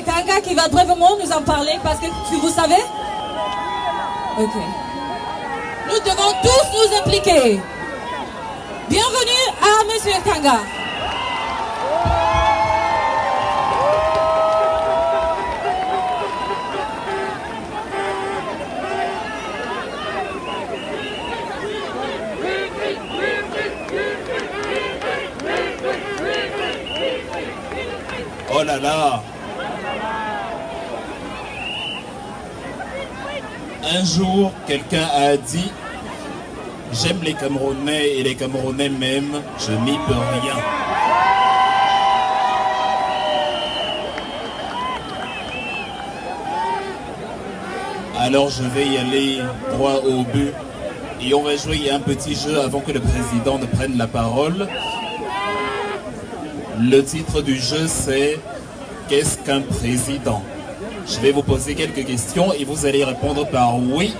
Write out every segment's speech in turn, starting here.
Kanga qui va brièvement nous en parler parce que vous savez? Ok. Nous devons tous nous impliquer. Bienvenue à Monsieur Kanga. Oh là là! Un jour, quelqu'un a dit « J'aime les Camerounais et les Camerounais m'aiment, je n'y peux rien. » Alors je vais y aller droit au but et on va jouer un petit jeu avant que le président ne prenne la parole. Le titre du jeu c'est « Qu'est-ce qu'un président ?» Je vais vous poser quelques questions et vous allez répondre par oui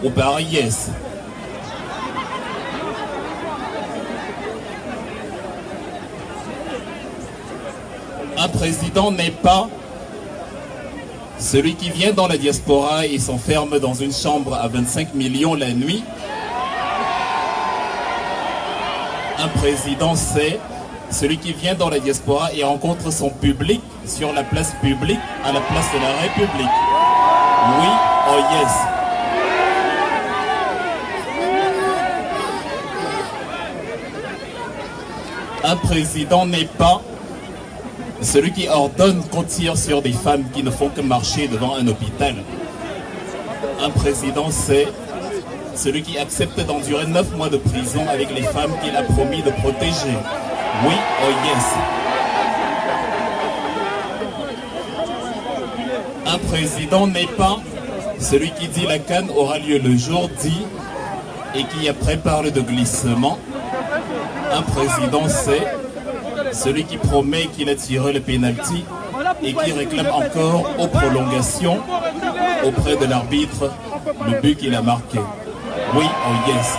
ou par yes. Un président n'est pas celui qui vient dans la diaspora et s'enferme dans une chambre à 25 millions la nuit. Un président, c'est celui qui vient dans la diaspora et rencontre son public sur la place publique à la place de la République. Oui ou yes? Un président n'est pas celui qui ordonne qu'on tire sur des femmes qui ne font que marcher devant un hôpital. Un président, c'est celui qui accepte d'endurer 9 mois de prison avec les femmes qu'il a promis de protéger. Oui ou yes? Un président n'est pas celui qui dit la CAN aura lieu le jour dit et qui après parle de glissement. Un président, c'est celui qui promet qu'il a tiré le pénalty et qui réclame encore aux prolongations auprès de l'arbitre le but qu'il a marqué. Oui ou yes?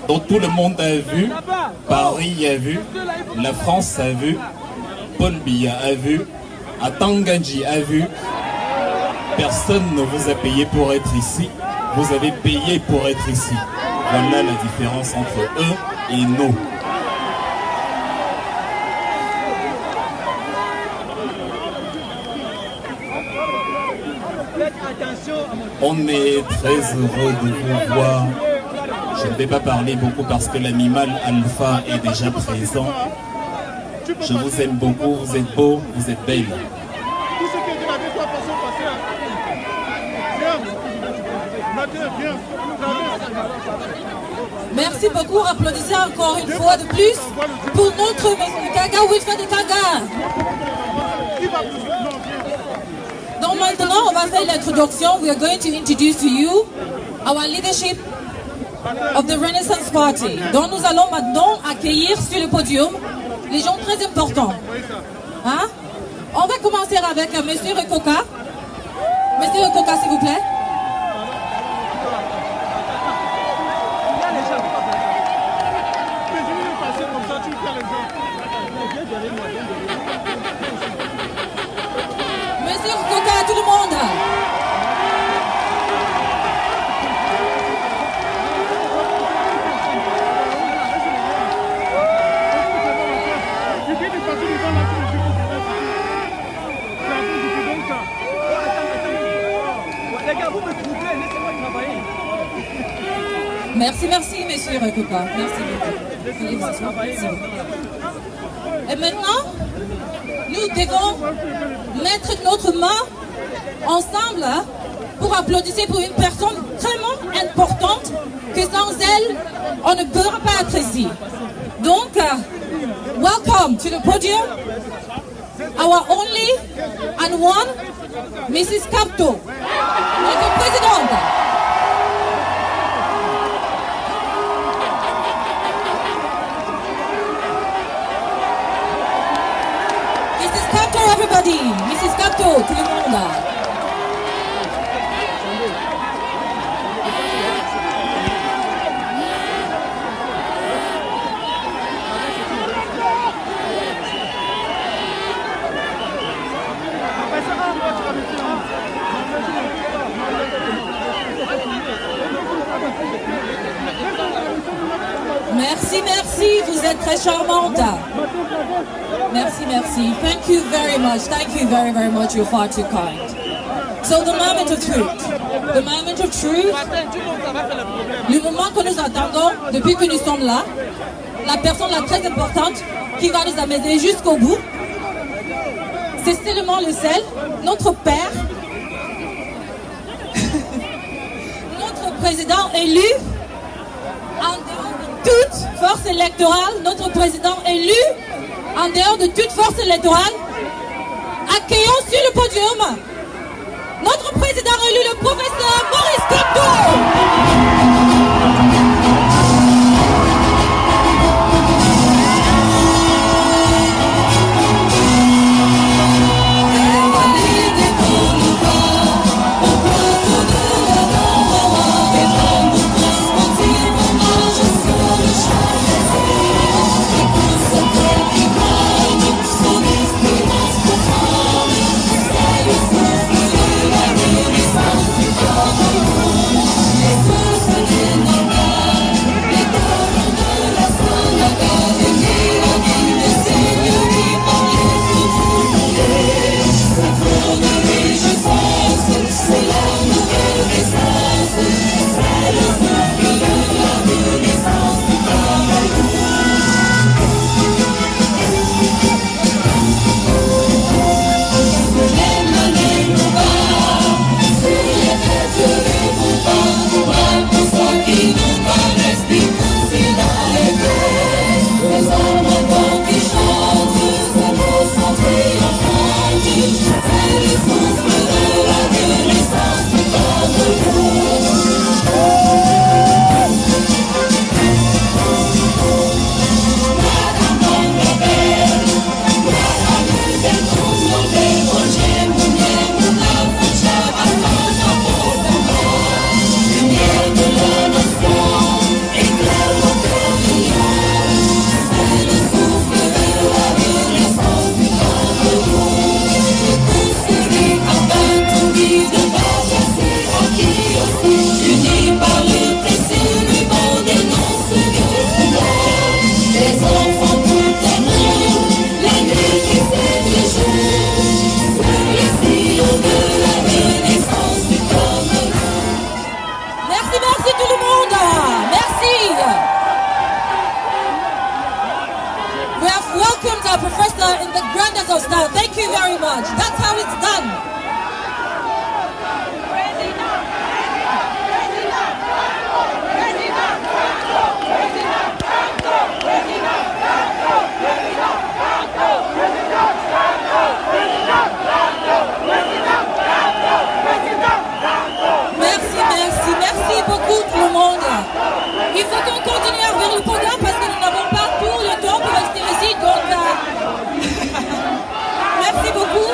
Donc tout le monde a vu, Paris a vu, la France a vu, Paul Biya a vu, Atanganji a vu. Personne ne vous a payé pour être ici, vous avez payé pour être ici. Voilà la différence entre eux et nous. On est très heureux de vous voir. Je ne vais pas parler beaucoup parce que l'animal alpha est déjà présent. Je vous aime beaucoup, vous êtes beaux, vous êtes belles. Merci beaucoup, applaudissez encore une fois de plus pour notre Monsieur Kanga, Wilfred Kanga. Donc maintenant, on va faire l'introduction. We are going to introduce to you our leadership of the Renaissance Party. Donc nous allons maintenant accueillir sur le podium les gens très importants. Hein? On va commencer avec Monsieur Rekoka. Monsieur Rekoka, s'il vous plaît. Monsieur Rekoka, tout le monde. Merci, merci, monsieur Rekoka. Merci beaucoup. Et maintenant, nous devons mettre notre main ensemble pour applaudir pour une personne vraiment importante que sans elle, on ne pourra pas être ici. Donc, welcome to the podium, our only and one, Mrs. Kapto, notre présidente. Everybody, Mrs. Kapto, tout le monde. très charmante. Merci, merci. Thank you very much. Thank you very, very much. You're far too kind. So the moment of truth. The moment of truth. Le moment que nous attendons depuis que nous sommes là. La personne la très importante qui va nous amener jusqu'au bout. C'est seulement le sel, notre père, notre président élu, en dehors de toute force électorale, notre président élu, en dehors de toute force électorale, accueillons sur le podium notre président élu, le professeur Maurice Kamto. Thank you very much. That's how it's done. Merci beaucoup tout le monde. Il faut qu'on continue à faire le programme parce que nous n'avons pas tout le temps pour rester ici. Donc, merci beaucoup.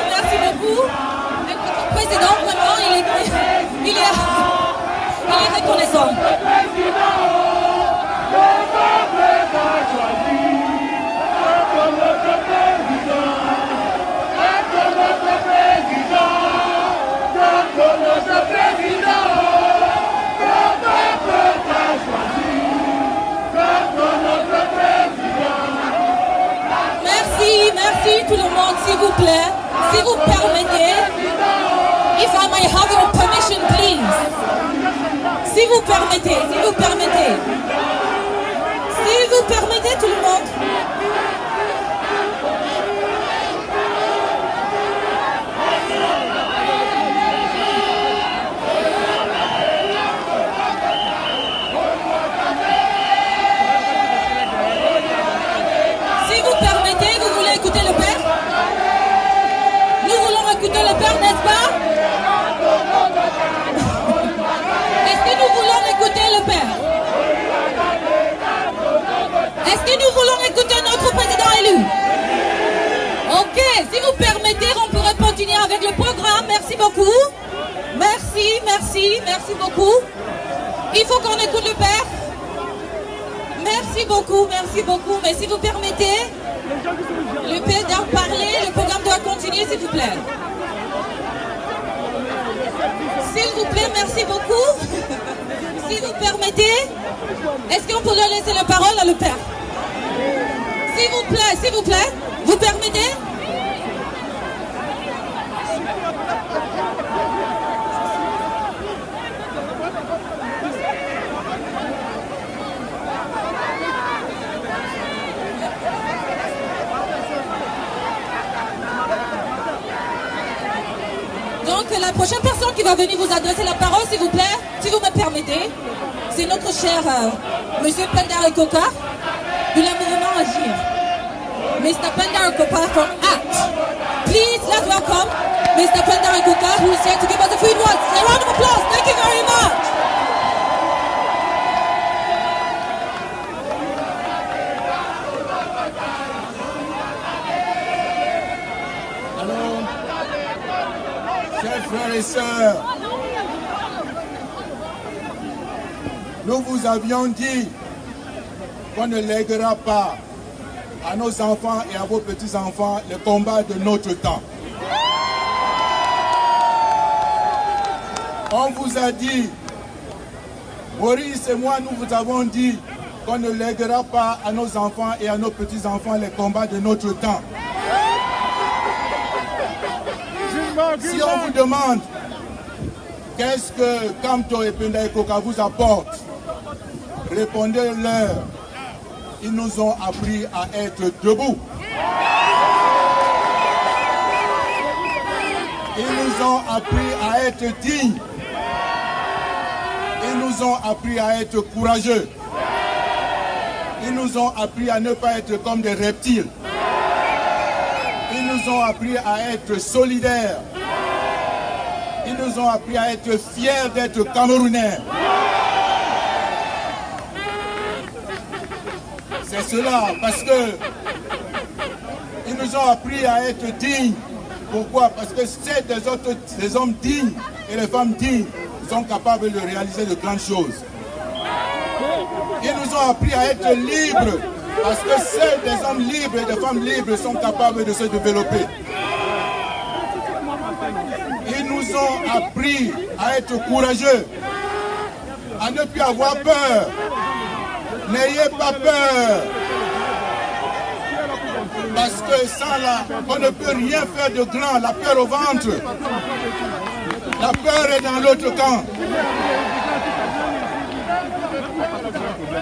Et notre président, vraiment, il est reconnaissant. Merci tout le monde, s'il vous plaît, si vous permettez, if I may have your permission, please. Si vous permettez, tout le monde. Est-ce que nous voulons écouter notre président élu? Ok, si vous permettez, on pourrait continuer avec le programme. Merci beaucoup. Merci beaucoup. Il faut qu'on écoute le père. Merci beaucoup. Mais si vous permettez, le père doit parler, le programme doit continuer, s'il vous plaît. S'il vous plaît, merci beaucoup. Si vous permettez, est-ce qu'on peut leur laisser la parole à le père? s'il vous plaît, vous permettez? Donc la prochaine personne qui va venir vous adresser la parole, s'il vous plaît, si vous me permettez, c'est notre cher Monsieur Pendar Koka de la mouvement Agir. Mr. Pendar Koka from ACT. Please, let's welcome Mr. Pendar Koka, who is here to give us a free word. A round of applause. Thank you very much. Chers frères et sœurs, nous vous avions dit qu'on ne lèguera pas à nos enfants et à vos petits-enfants le combat de notre temps. On vous a dit, Maurice et moi, nous vous avons dit qu'on ne lèguera pas à nos enfants et à nos petits-enfants les combats de notre temps. Si on vous demande qu'est-ce que Kamto et Pendar Koka vous apportent, répondez-leur, ils nous ont appris à être debout. Ils nous ont appris à être dignes. Ils nous ont appris à être courageux. Ils nous ont appris à ne pas être comme des reptiles. Ils nous ont appris à être solidaires. Ils nous ont appris à être fiers d'être Camerounais. C'est cela, parce que ils nous ont appris à être dignes. Pourquoi? Parce que c'est des hommes dignes et les femmes dignes sont capables de réaliser de grandes choses. Ils nous ont appris à être libres, parce que seuls des hommes libres et des femmes libres sont capables de se développer. Ils nous ont appris à être courageux, à ne plus avoir peur. N'ayez pas peur. Parce que sans la, on ne peut rien faire de grand. La peur au ventre. La peur est dans l'autre camp.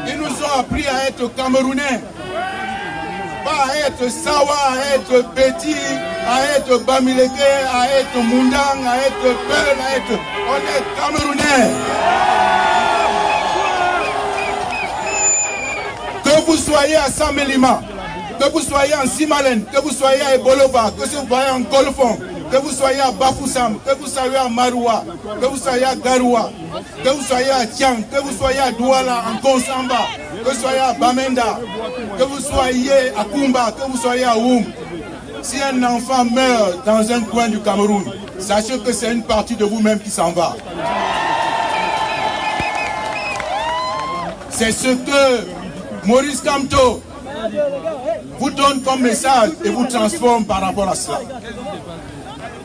Ils nous ont appris à être Camerounais. Pas à être Sawa, à être Petit, à être Bamileke, à être Mundang, à être Peul, à être... On est Camerounais. Que vous soyez à Samelima, que vous soyez en Simalen, que vous soyez à Ebolova, que vous soyez en Golfon, que vous soyez à Bafoussam, que vous soyez à Maroua, que vous soyez à Garoua, que vous soyez à Tiang, que vous soyez à Douala, en Konsamba, que vous soyez à Bamenda, que vous soyez à Kumba, que vous soyez à Oum. Si un enfant meurt dans un coin du Cameroun, sachez que c'est une partie de vous-même qui s'en va. C'est ce que Maurice Kamto vous donne comme message et vous transforme par rapport à cela.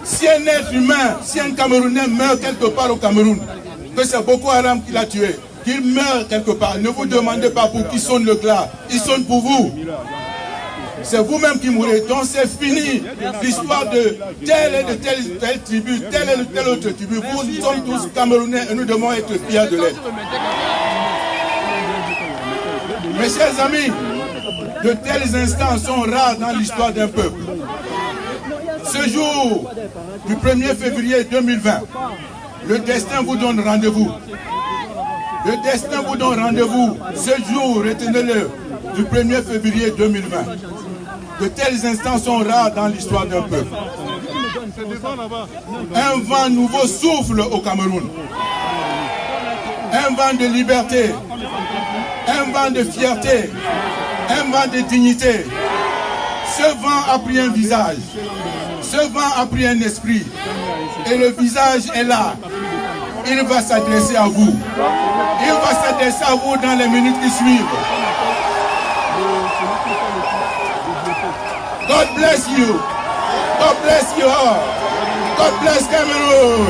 Si un être humain, si un Camerounais meurt quelque part au Cameroun, que c'est Boko Haram qui l'a tué, qu'il meurt quelque part, ne vous demandez pas pour qui sonne le glas, il sonne pour vous. C'est vous-même qui mourrez. Donc c'est fini l'histoire de telle et de telle tribu, telle et de telle autre tribu. Nous sommes tous Camerounais et nous devons être fiers de l'être. Mes chers amis, de tels instants sont rares dans l'histoire d'un peuple. Ce jour du 1er février 2020, le destin vous donne rendez-vous. Le destin vous donne rendez-vous. Ce jour, retenez-le, du 1er février 2020. De tels instants sont rares dans l'histoire d'un peuple. Un vent nouveau souffle au Cameroun. Un vent de liberté. Un vent de fierté. Un vent de dignité. Ce vent a pris un visage. Ce vent a pris un esprit. Et le visage est là. Il va s'adresser à vous. Il va s'adresser à vous dans les minutes qui suivent. God bless you. God bless you all. God bless Cameroon.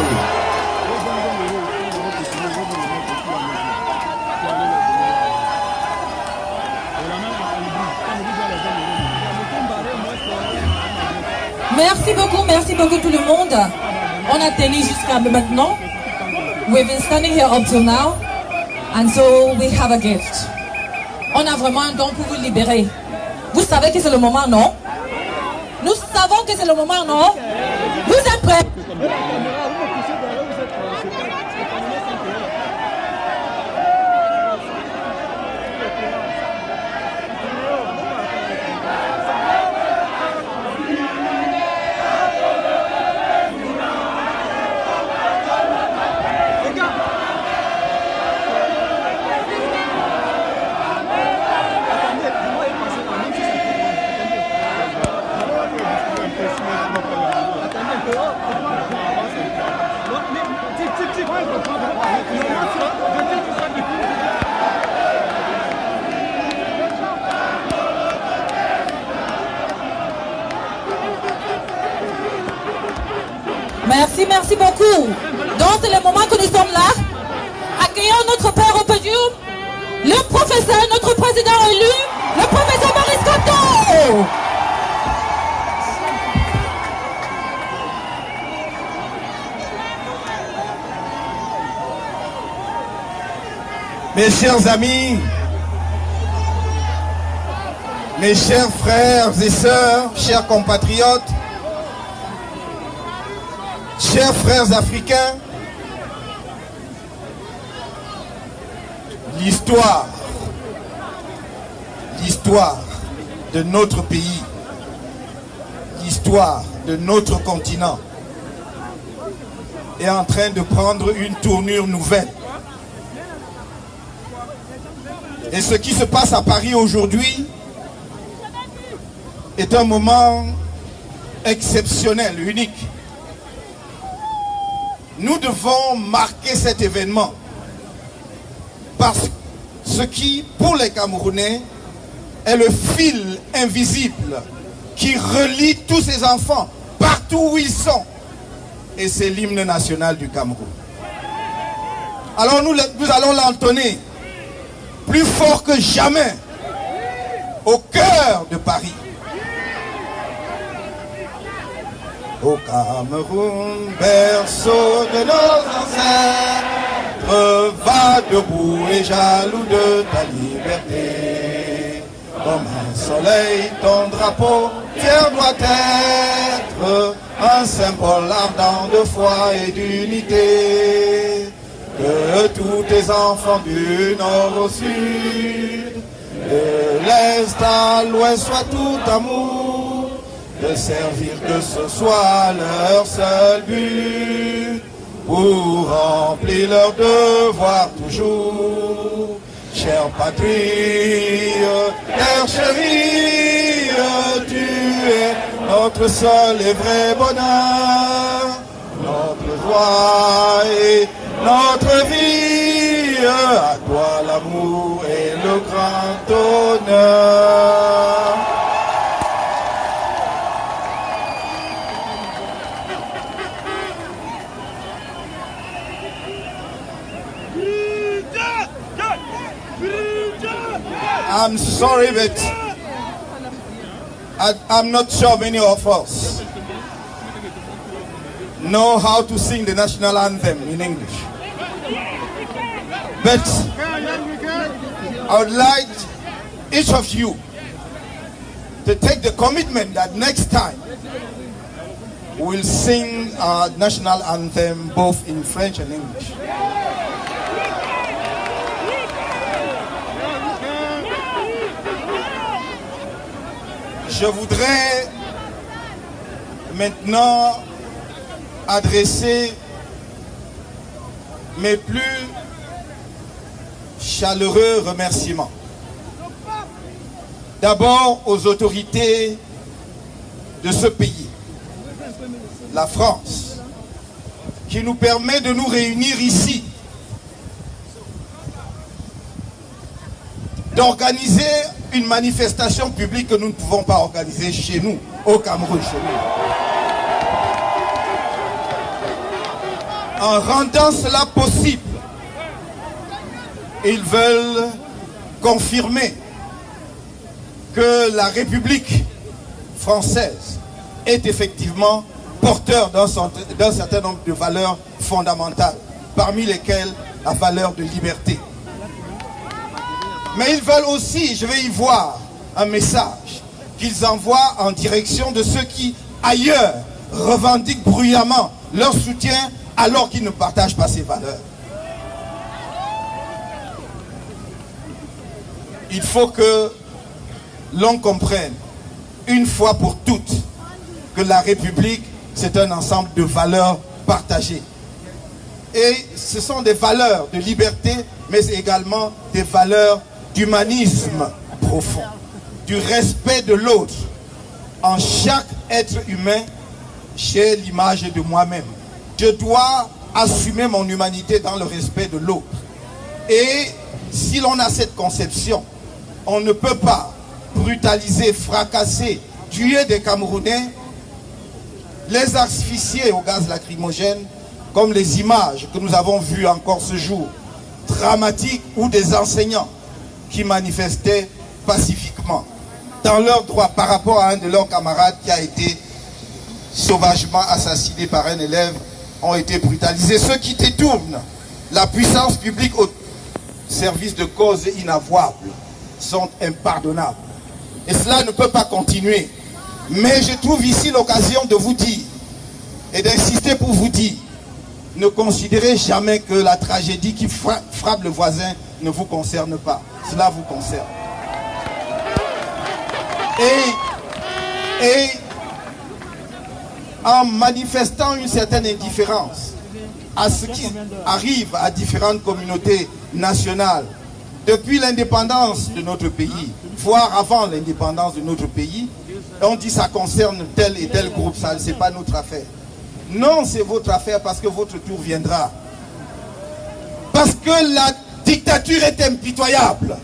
Merci beaucoup tout le monde. On a tenu jusqu'à maintenant. We've been standing here up till now, and so we have a gift. On a vraiment un don pour vous libérer. Vous savez que c'est le moment, non? Nous savons que c'est le moment, non? Vous êtes prêts? Merci beaucoup. Donc c'est le moment que nous sommes là. Accueillons notre père au podium, le professeur, notre président élu, le professeur Maurice Kamto. Mes chers amis, mes chers frères et sœurs, chers compatriotes, chers frères africains, l'histoire de notre pays, l'histoire de notre continent est en train de prendre une tournure nouvelle. Et ce qui se passe à Paris aujourd'hui est un moment exceptionnel, unique. Nous devons marquer cet événement parce que ce qui, pour les Camerounais, est le fil invisible qui relie tous ces enfants partout où ils sont. Et c'est l'hymne national du Cameroun. Alors nous allons l'entonner plus fort que jamais au cœur de Paris. Au Cameroun, berceau de nos ancêtres, va debout et jaloux de ta liberté. Comme un soleil, ton drapeau fier doit être un symbole ardent de foi et d'unité. Que tous tes enfants du nord au sud, de l'est à l'ouest soient tout amour, de servir que ce soit leur seul but, pour remplir leur devoir toujours. Chère patrie, terre chérie, tu es notre seul et vrai bonheur, notre joie et notre vie. À toi l'amour et le grand honneur. I'm sorry, but I'm not sure many of us know how to sing the national anthem in English. But I would like each of you to take the commitment that next time we'll sing our national anthem both in French and English. Je voudrais maintenant adresser mes plus chaleureux remerciements. D'abord aux autorités de ce pays, la France, qui nous permet de nous réunir ici, d'organiser une manifestation publique que nous ne pouvons pas organiser chez nous, au Cameroun, chez nous. En rendant cela possible, ils veulent confirmer que la République française est effectivement porteur d'un certain nombre de valeurs fondamentales, parmi lesquelles la valeur de liberté. Mais ils veulent aussi, je vais y voir, un message qu'ils envoient en direction de ceux qui, ailleurs, revendiquent bruyamment leur soutien alors qu'ils ne partagent pas ces valeurs. Il faut que l'on comprenne, une fois pour toutes, que la République, c'est un ensemble de valeurs partagées. Et ce sont des valeurs de liberté, mais également des valeurs d'humanisme profond, du respect de l'autre. En chaque être humain, j'ai l'image de moi-même. Je dois assumer mon humanité dans le respect de l'autre. Et si l'on a cette conception, on ne peut pas brutaliser, fracasser, tuer des Camerounais, les asphyxier au gaz lacrymogène, comme les images que nous avons vues encore ce jour, dramatiques, où des enseignants qui manifestaient pacifiquement dans leurs droits par rapport à un de leurs camarades qui a été sauvagement assassiné par un élève, ont été brutalisés. Ceux qui détournent la puissance publique au service de causes inavouables sont impardonnables. Et cela ne peut pas continuer. Mais je trouve ici l'occasion de vous dire et d'insister pour vous dire, ne considérez jamais que la tragédie qui frappe le voisin ne vous concerne pas. Cela vous concerne. Et en manifestant une certaine indifférence à ce qui arrive à différentes communautés nationales depuis l'indépendance de notre pays, voire avant l'indépendance de notre pays, on dit ça concerne tel et tel groupe, ça c'est pas notre affaire. Non, c'est votre affaire parce que votre tour viendra. Parce que la dictature est impitoyable.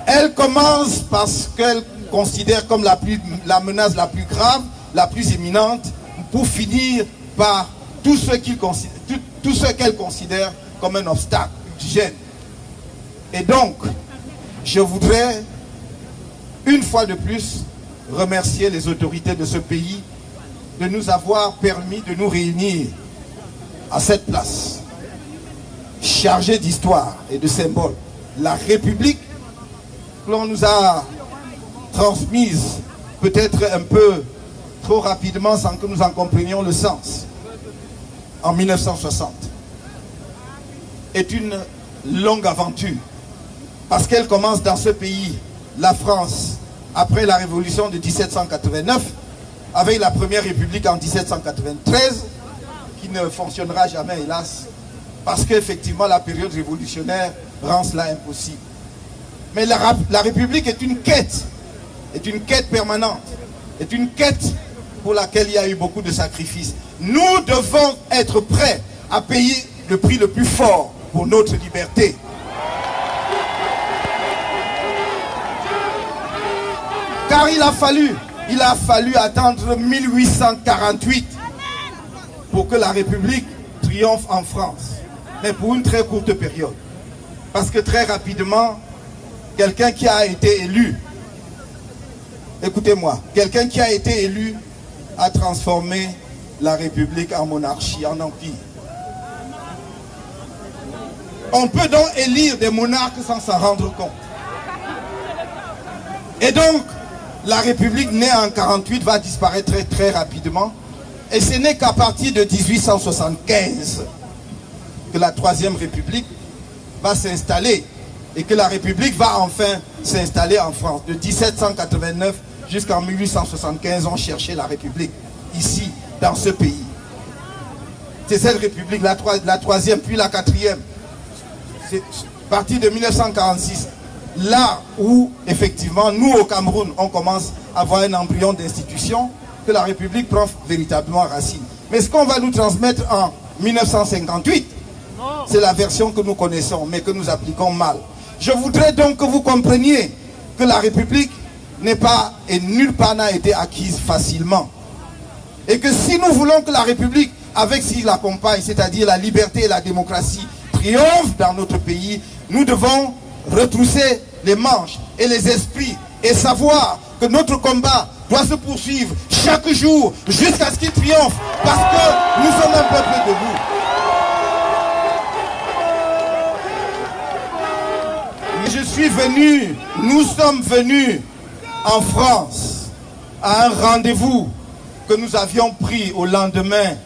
Elle commence parce qu'elle considère comme la menace la plus grave, la plus imminente, pour finir par tout ce qu'elle considère comme un obstacle, une gêne. Et donc, je voudrais, une fois de plus, remercier les autorités de ce pays de nous avoir permis de nous réunir à cette place, chargée d'histoire et de symboles. La République que l'on nous a transmise, peut-être un peu trop rapidement sans que nous en comprenions le sens, en 1960, est une longue aventure. Parce qu'elle commence dans ce pays, la France, après la révolution de 1789, avec la première république en 1793, qui ne fonctionnera jamais, hélas, parce qu'effectivement la période révolutionnaire rend cela impossible. Mais la République est une quête permanente, est une quête pour laquelle il y a eu beaucoup de sacrifices. Nous devons être prêts à payer le prix le plus fort pour notre liberté. Car il a fallu attendre 1848 pour que la République triomphe en France. Mais pour une très courte période. Parce que très rapidement, quelqu'un qui a été élu, écoutez-moi, quelqu'un qui a été élu a transformé la République en monarchie, en empire. On peut donc élire des monarques sans s'en rendre compte. Et donc, la République née en 1948 va disparaître très, très rapidement. Et ce n'est qu'à partir de 1875 que la Troisième République va s'installer et que la République va enfin s'installer en France. De 1789 jusqu'en 1875, on cherchait la République ici, dans ce pays. C'est cette République, la troisième, puis la quatrième. C'est à partir de 1946. Là où, effectivement, nous au Cameroun, on commence à avoir un embryon d'institution, que la République prend véritablement racine. Mais ce qu'on va nous transmettre en 1958, c'est la version que nous connaissons, mais que nous appliquons mal. Je voudrais donc que vous compreniez que la République n'est pas, et nulle part n'a été acquise facilement. Et que si nous voulons que la République, avec ce qui l'accompagne, c'est-à-dire la liberté et la démocratie, triomphe dans notre pays, nous devons retrousser les manches et les esprits et savoir que notre combat doit se poursuivre chaque jour jusqu'à ce qu'il triomphe, parce que nous sommes un peuple debout. Je suis venu, nous sommes venus en France à un rendez-vous que nous avions pris au lendemain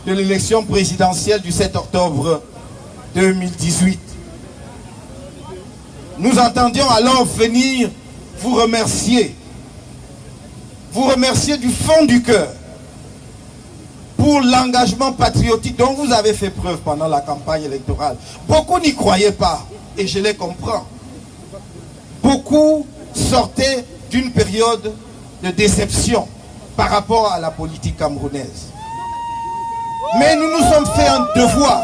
de l'élection présidentielle du 7 octobre 2018. Nous entendions alors venir vous remercier du fond du cœur pour l'engagement patriotique dont vous avez fait preuve pendant la campagne électorale. Beaucoup n'y croyaient pas, et je les comprends. Beaucoup sortaient d'une période de déception par rapport à la politique camerounaise. Mais nous nous sommes fait un devoir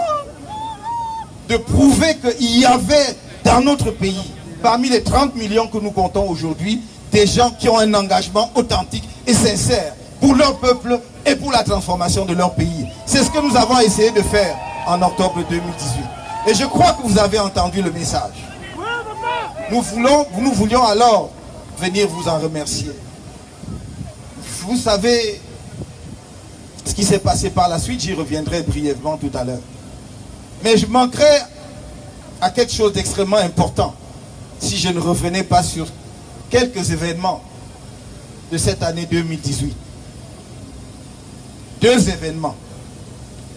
de prouver qu'il y avait dans notre pays, parmi les 30 millions que nous comptons aujourd'hui, des gens qui ont un engagement authentique et sincère pour leur peuple et pour la transformation de leur pays. C'est ce que nous avons essayé de faire en octobre 2018. Et je crois que vous avez entendu le message. Nous voulions alors venir vous en remercier. Vous savez ce qui s'est passé par la suite, j'y reviendrai brièvement tout à l'heure. Mais je manquerais à quelque chose d'extrêmement important si je ne revenais pas sur quelques événements de cette année 2018. Deux événements,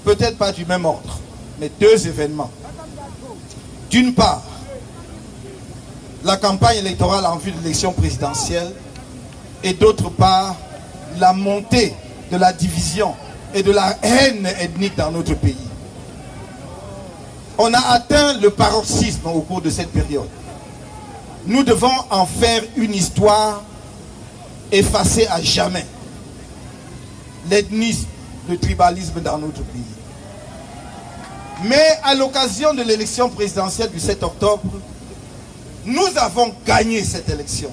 peut-être pas du même ordre, mais deux événements. D'une part, la campagne électorale en vue de l'élection présidentielle, et d'autre part, la montée de la division et de la haine ethnique dans notre pays. On a atteint le paroxysme au cours de cette période. Nous devons en faire une histoire effacée à jamais. L'ethnisme, le tribalisme dans notre pays. Mais à l'occasion de l'élection présidentielle du 7 octobre, nous avons gagné cette élection.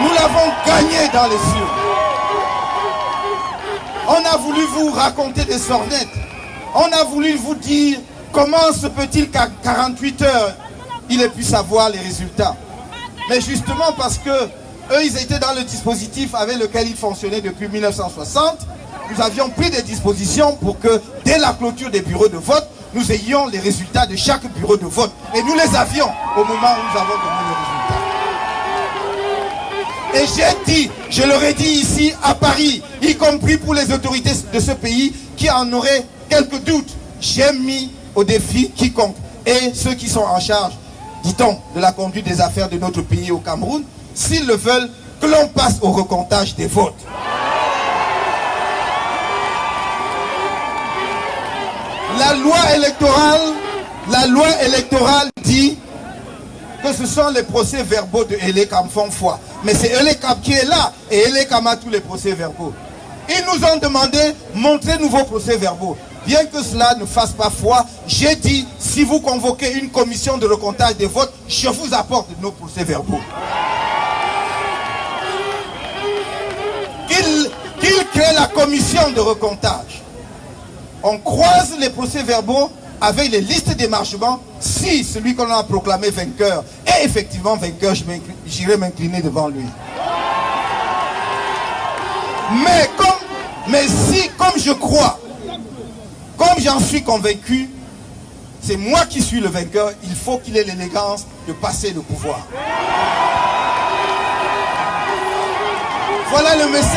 Nous l'avons gagnée dans les urnes. On a voulu vous raconter des sornettes. On a voulu vous dire comment se peut-il qu'à 48 heures, il ait pu savoir les résultats. Mais justement parce que eux, ils étaient dans le dispositif avec lequel ils fonctionnaient depuis 1960. Nous avions pris des dispositions pour que dès la clôture des bureaux de vote, nous ayons les résultats de chaque bureau de vote. Et nous les avions au moment où nous avons donné les résultats. Et j'ai dit, je leur ai dit ici à Paris, y compris pour les autorités de ce pays qui en auraient quelques doutes, j'ai mis au défi quiconque et ceux qui sont en charge, dit-on, de la conduite des affaires de notre pays au Cameroun, s'ils le veulent, que l'on passe au recomptage des votes. La loi électorale dit que ce sont les procès-verbaux de Elekam font foi. Mais c'est Elekam qui est là et Elekam a tous les procès-verbaux. Ils nous ont demandé, montrez-nous vos procès-verbaux. Bien que cela ne fasse pas foi, j'ai dit, si vous convoquez une commission de recomptage des votes, je vous apporte nos procès-verbaux. Qu'ils créent la commission de recomptage. On croise les procès-verbaux avec les listes d'émargement. Si celui qu'on a proclamé vainqueur est effectivement vainqueur, j'irai m'incliner devant lui. Mais si, comme je crois, comme j'en suis convaincu, c'est moi qui suis le vainqueur, il faut qu'il ait l'élégance de passer le pouvoir. Voilà le message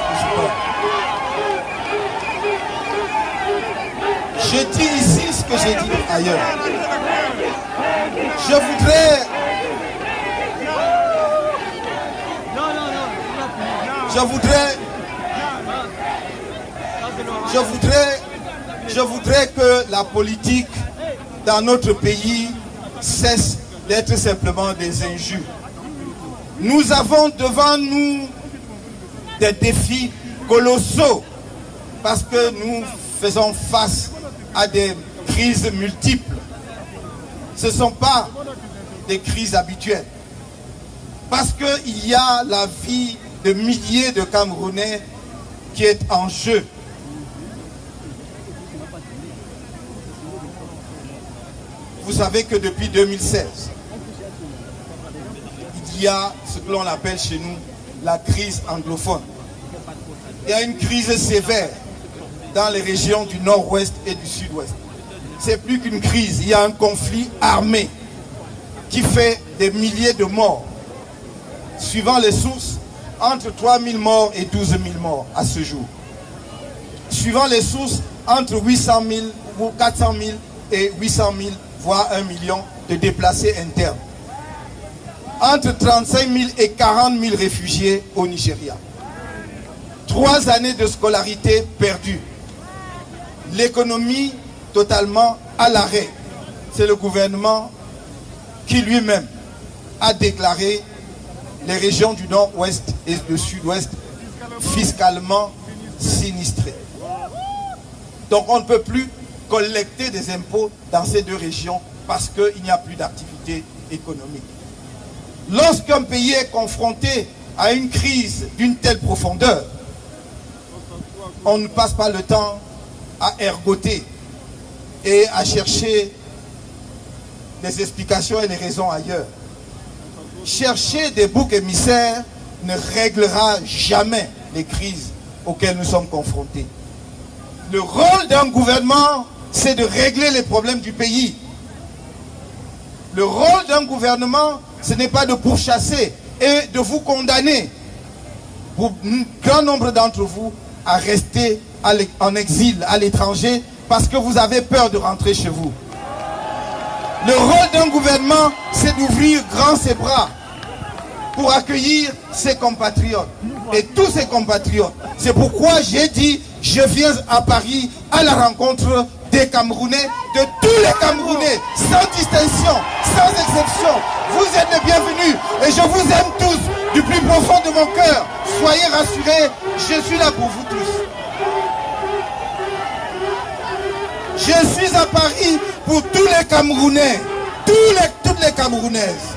que je donne. Je dis ici ce que j'ai dit ailleurs. Je voudrais que la politique dans notre pays cesse d'être simplement des injures. Nous avons devant nous des défis colossaux parce que nous faisons face à des crises multiples. Ce ne sont pas des crises habituelles. Parce qu'il y a la vie de milliers de Camerounais qui est en jeu. Vous savez que depuis 2016, il y a ce que l'on appelle chez nous la crise anglophone. Il y a une crise sévère dans les régions du nord-ouest et du sud-ouest. C'est plus qu'une crise, il y a un conflit armé qui fait des milliers de morts. Suivant les sources, entre 3 000 morts et 12 000 morts à ce jour. Suivant les sources, entre 800 000 ou 400 000 et 800 000, voire 1 million de déplacés internes. Entre 35 000 et 40 000 réfugiés au Nigeria. 3 années de scolarité perdues. L'économie totalement à l'arrêt. C'est le gouvernement qui lui-même a déclaré les régions du nord-ouest et du sud-ouest fiscalement sinistrées. Donc on ne peut plus collecter des impôts dans ces deux régions parce qu'il n'y a plus d'activité économique. Lorsqu'un pays est confronté à une crise d'une telle profondeur, on ne passe pas le temps à ergoter et à chercher des explications et des raisons ailleurs. Chercher des boucs émissaires ne réglera jamais les crises auxquelles nous sommes confrontés. Le rôle d'un gouvernement, c'est de régler les problèmes du pays. Le rôle d'un gouvernement, ce n'est pas de pourchasser et de vous condamner, pour un grand nombre d'entre vous, à rester en exil à l'étranger parce que vous avez peur de rentrer chez vous. Le rôle d'un gouvernement, c'est d'ouvrir grand ses bras pour accueillir ses compatriotes et tous ses compatriotes. C'est pourquoi j'ai dit, je viens à Paris à la rencontre des Camerounais, de tous les Camerounais, sans distinction, sans exception. Vous êtes les bienvenus et je vous aime tous du plus profond de mon cœur. Soyez rassurés, je suis là pour vous tous. Je suis à Paris pour tous les Camerounais, toutes les Camerounaises.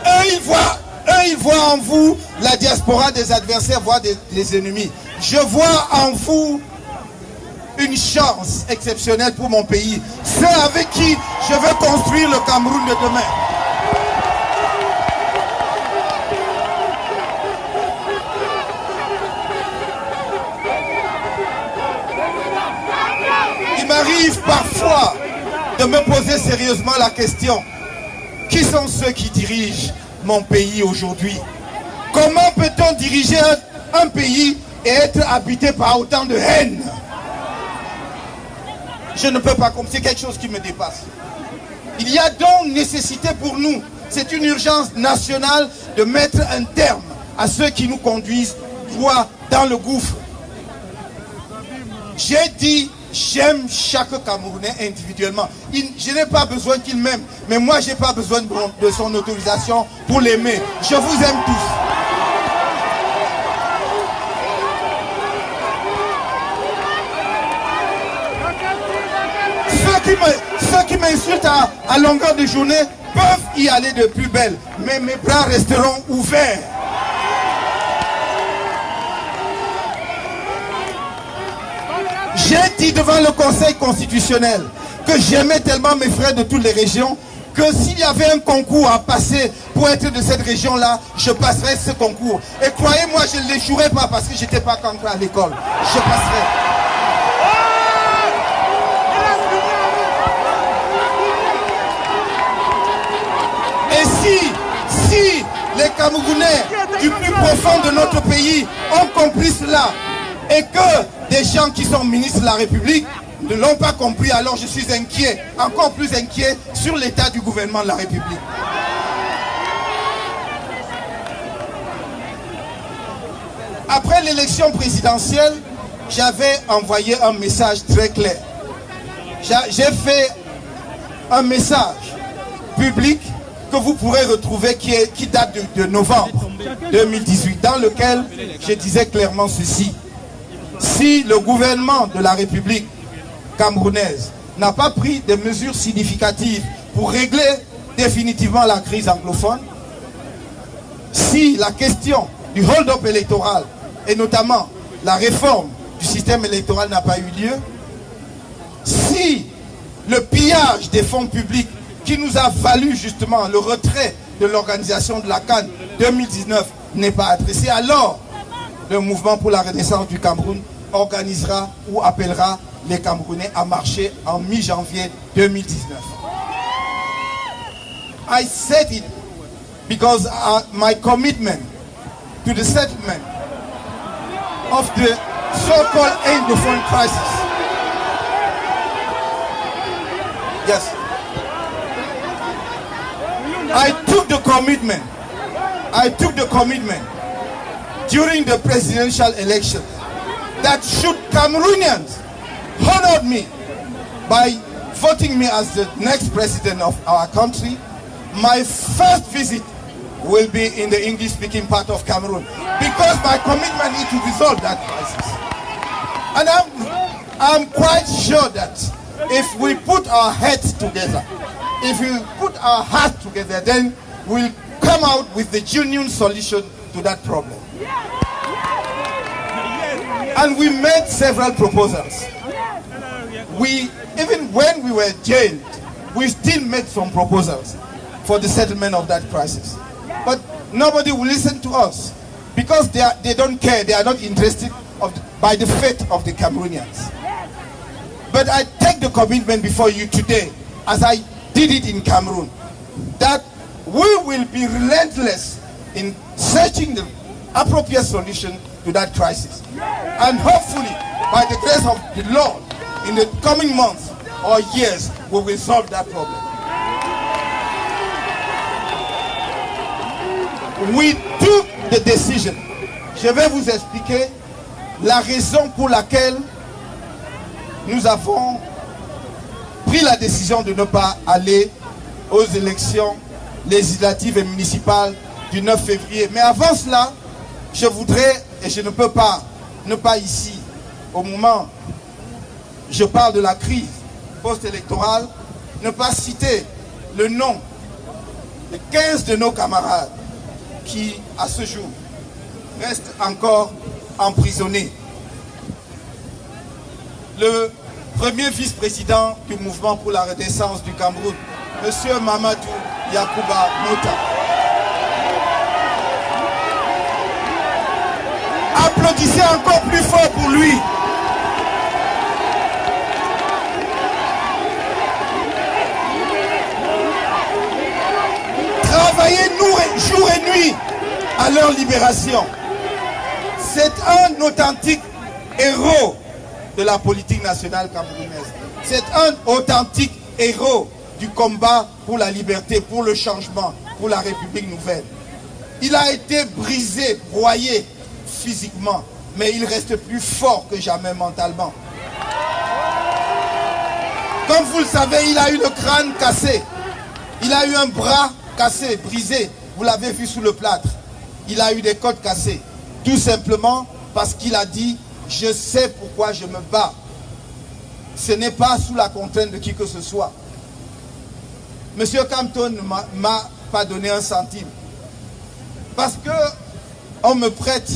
Eux, ils voient en vous la diaspora des adversaires, voire des ennemis. Je vois en vous une chance exceptionnelle pour mon pays. Ceux avec qui je veux construire le Cameroun de demain. Il m'arrive parfois de me poser sérieusement la question: qui sont ceux qui dirigent mon pays aujourd'hui? Comment peut-on diriger un pays et être habité par autant de haine? Je ne peux pas comprendre, c'est quelque chose qui me dépasse. Il y a donc nécessité pour nous, c'est une urgence nationale, de mettre un terme à ceux qui nous conduisent droit dans le gouffre. J'ai dit, j'aime chaque Camerounais individuellement. Je n'ai pas besoin qu'il m'aime, mais moi je n'ai pas besoin de son autorisation pour l'aimer. Je vous aime tous. Ceux qui m'insultent à longueur de journée peuvent y aller de plus belle, mais mes bras resteront ouverts. J'ai dit devant le Conseil constitutionnel que j'aimais tellement mes frères de toutes les régions que s'il y avait un concours à passer pour être de cette région-là, je passerais ce concours. Et croyez-moi, je ne l'échouerai pas parce que je n'étais pas cancré à l'école. Je passerai. Et si les Camerounais du plus profond de notre pays ont compris cela et que des gens qui sont ministres de la République ne l'ont pas compris, alors je suis inquiet, encore plus inquiet sur l'état du gouvernement de la République. Après l'élection présidentielle, j'avais envoyé un message très clair. J'ai fait un message public que vous pourrez retrouver qui date de novembre 2018, dans lequel je disais clairement ceci: si le gouvernement de la République camerounaise n'a pas pris des mesures significatives pour régler définitivement la crise anglophone, si la question du hold-up électoral et notamment la réforme du système électoral n'a pas eu lieu, si le pillage des fonds publics qui nous a valu justement le retrait de l'organisation de la CAN 2019 n'est pas adressé, alors le mouvement pour la renaissance du Cameroun organisera ou appellera les Camerounais à marcher en mi-janvier 2019. I said it because my commitment to the settlement of the so-called Anglophone crisis. Yes. I took the commitment during the presidential election that should Cameroonians honor me by voting me as the next president of our country, my first visit will be in the English-speaking part of Cameroon, because my commitment is to resolve that crisis. And I'm quite sure that if we put our heads together, if we put our hearts together, then we'll come out with the genuine solution to that problem. And we made several proposals. Even when we were jailed, we still made some proposals for the settlement of that crisis. But nobody will listen to us because they don't care, they are not interested by the fate of the Cameroonians. But I take the commitment before you today, as I did it in Cameroon, that we will be relentless in searching the appropriate solution to that crisis. And hopefully, by the grace of the Lord, in the coming months or years, we will solve that problem. We took the decision. Je vais vous expliquer la raison pour laquelle nous avons pris la décision de ne pas aller aux élections législatives et municipales du 9 février. Mais avant cela, je voudrais, et je ne peux pas, ne pas ici, au moment où je parle de la crise post-électorale, ne pas citer le nom de 15 de nos camarades qui, à ce jour, restent encore emprisonnés. Le premier vice-président du mouvement pour la renaissance du Cameroun, M. Mamadou Yacouba Mota. Applaudissez encore plus fort pour lui. Travaillez jour et nuit à leur libération. C'est un authentique héros de la politique nationale camerounaise. C'est un authentique héros du combat pour la liberté, pour le changement, pour la République nouvelle. Il a été brisé, broyé physiquement, mais il reste plus fort que jamais mentalement. Comme vous le savez, il a eu le crâne cassé. Il a eu un bras cassé, brisé. Vous l'avez vu sous le plâtre. Il a eu des côtes cassées. Tout simplement parce qu'il a dit « Je sais pourquoi je me bats. Ce n'est pas sous la contrainte de qui que ce soit. » Monsieur Campton ne m'a pas donné un centime. Parce que on me prête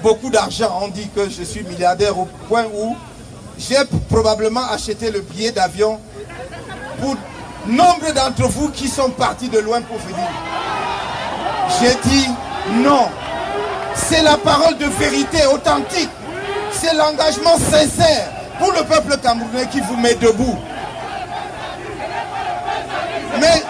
beaucoup d'argent. On dit que je suis milliardaire au point où j'ai probablement acheté le billet d'avion pour nombre d'entre vous qui sont partis de loin pour venir. J'ai dit non. C'est la parole de vérité authentique. C'est l'engagement sincère pour le peuple camerounais qui vous met debout. Mais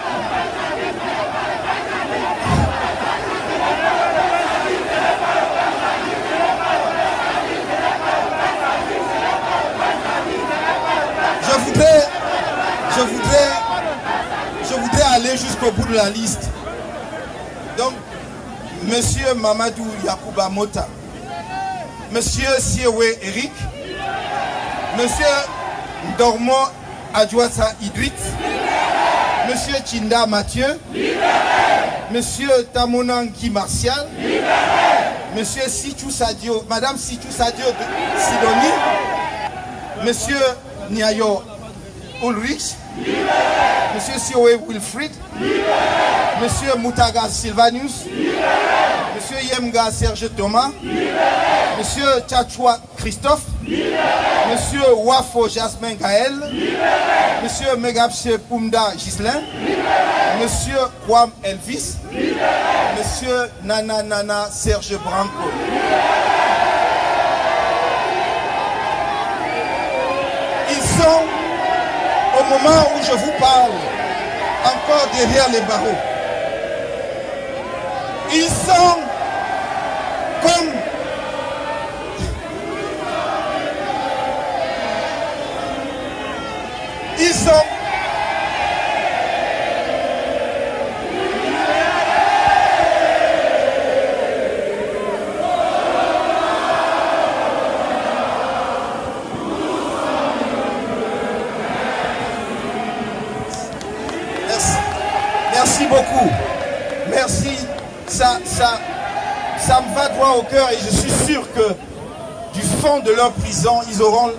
je voudrais aller jusqu'au bout de la liste. Donc, Monsieur Mamadou Yacouba Mota, Monsieur Siewe Eric, Monsieur Ndormo Adjouassa Idrit, Monsieur Chinda Mathieu, Monsieur Tamonangi Martial, Monsieur Sichou Sadio, Madame Sichou Sadio de Sidonie, Monsieur Niayo Ulrich, Monsieur Siowe Wilfried, Monsieur Moutaga Sylvanus, Monsieur Yemga Serge Thomas, Monsieur Tchatchoua Christophe, Monsieur Wafo Jasmin Gaël, Monsieur Megapche Pumda Gislain, Monsieur Kwam Elvis, Monsieur Nana Serge Branco. Ils sont, au moment où je vous parle, encore derrière les barreaux. Ils sont comme Merci beaucoup. Merci. Ça me va droit au cœur et je suis sûr que du fond de leur prison, ils auront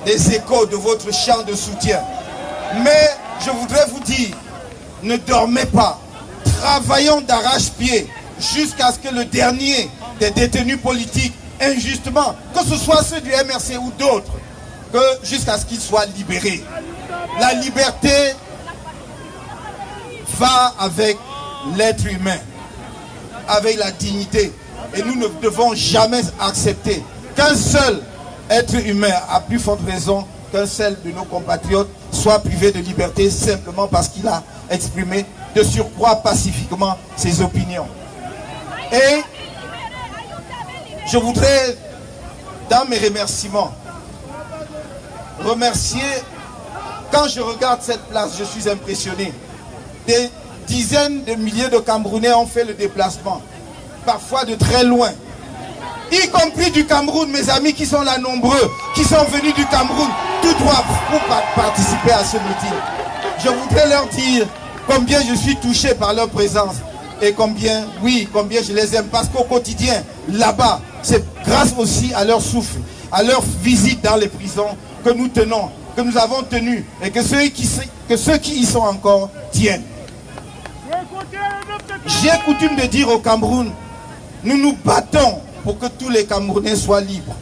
les échos de votre chant de soutien. Mais je voudrais vous dire, ne dormez pas. Travaillons d'arrache-pied jusqu'à ce que le dernier des détenus politiques injustement, que ce soit ceux du MRC ou d'autres, jusqu'à ce qu'ils soient libérés. La liberté va avec l'être humain, avec la dignité. Et nous ne devons jamais accepter qu'un seul être humain, à plus forte raison qu'un seul de nos compatriotes, soit privé de liberté simplement parce qu'il a exprimé de surcroît pacifiquement ses opinions. Et je voudrais, dans mes remerciements, remercier, quand je regarde cette place, je suis impressionné. Des dizaines de milliers de Camerounais ont fait le déplacement, parfois de très loin, y compris du Cameroun, mes amis qui sont là nombreux, qui sont venus du Cameroun, tout droit pour participer à ce meeting. Je voudrais leur dire combien je suis touché par leur présence et combien, oui, combien je les aime, parce qu'au quotidien, là-bas, c'est grâce aussi à leur souffle, à leur visite dans les prisons que nous tenons, que nous avons tenu et que ceux qui y sont encore tiennent. J'ai coutume de dire au Cameroun, nous nous battons pour que tous les Camerounais soient libres.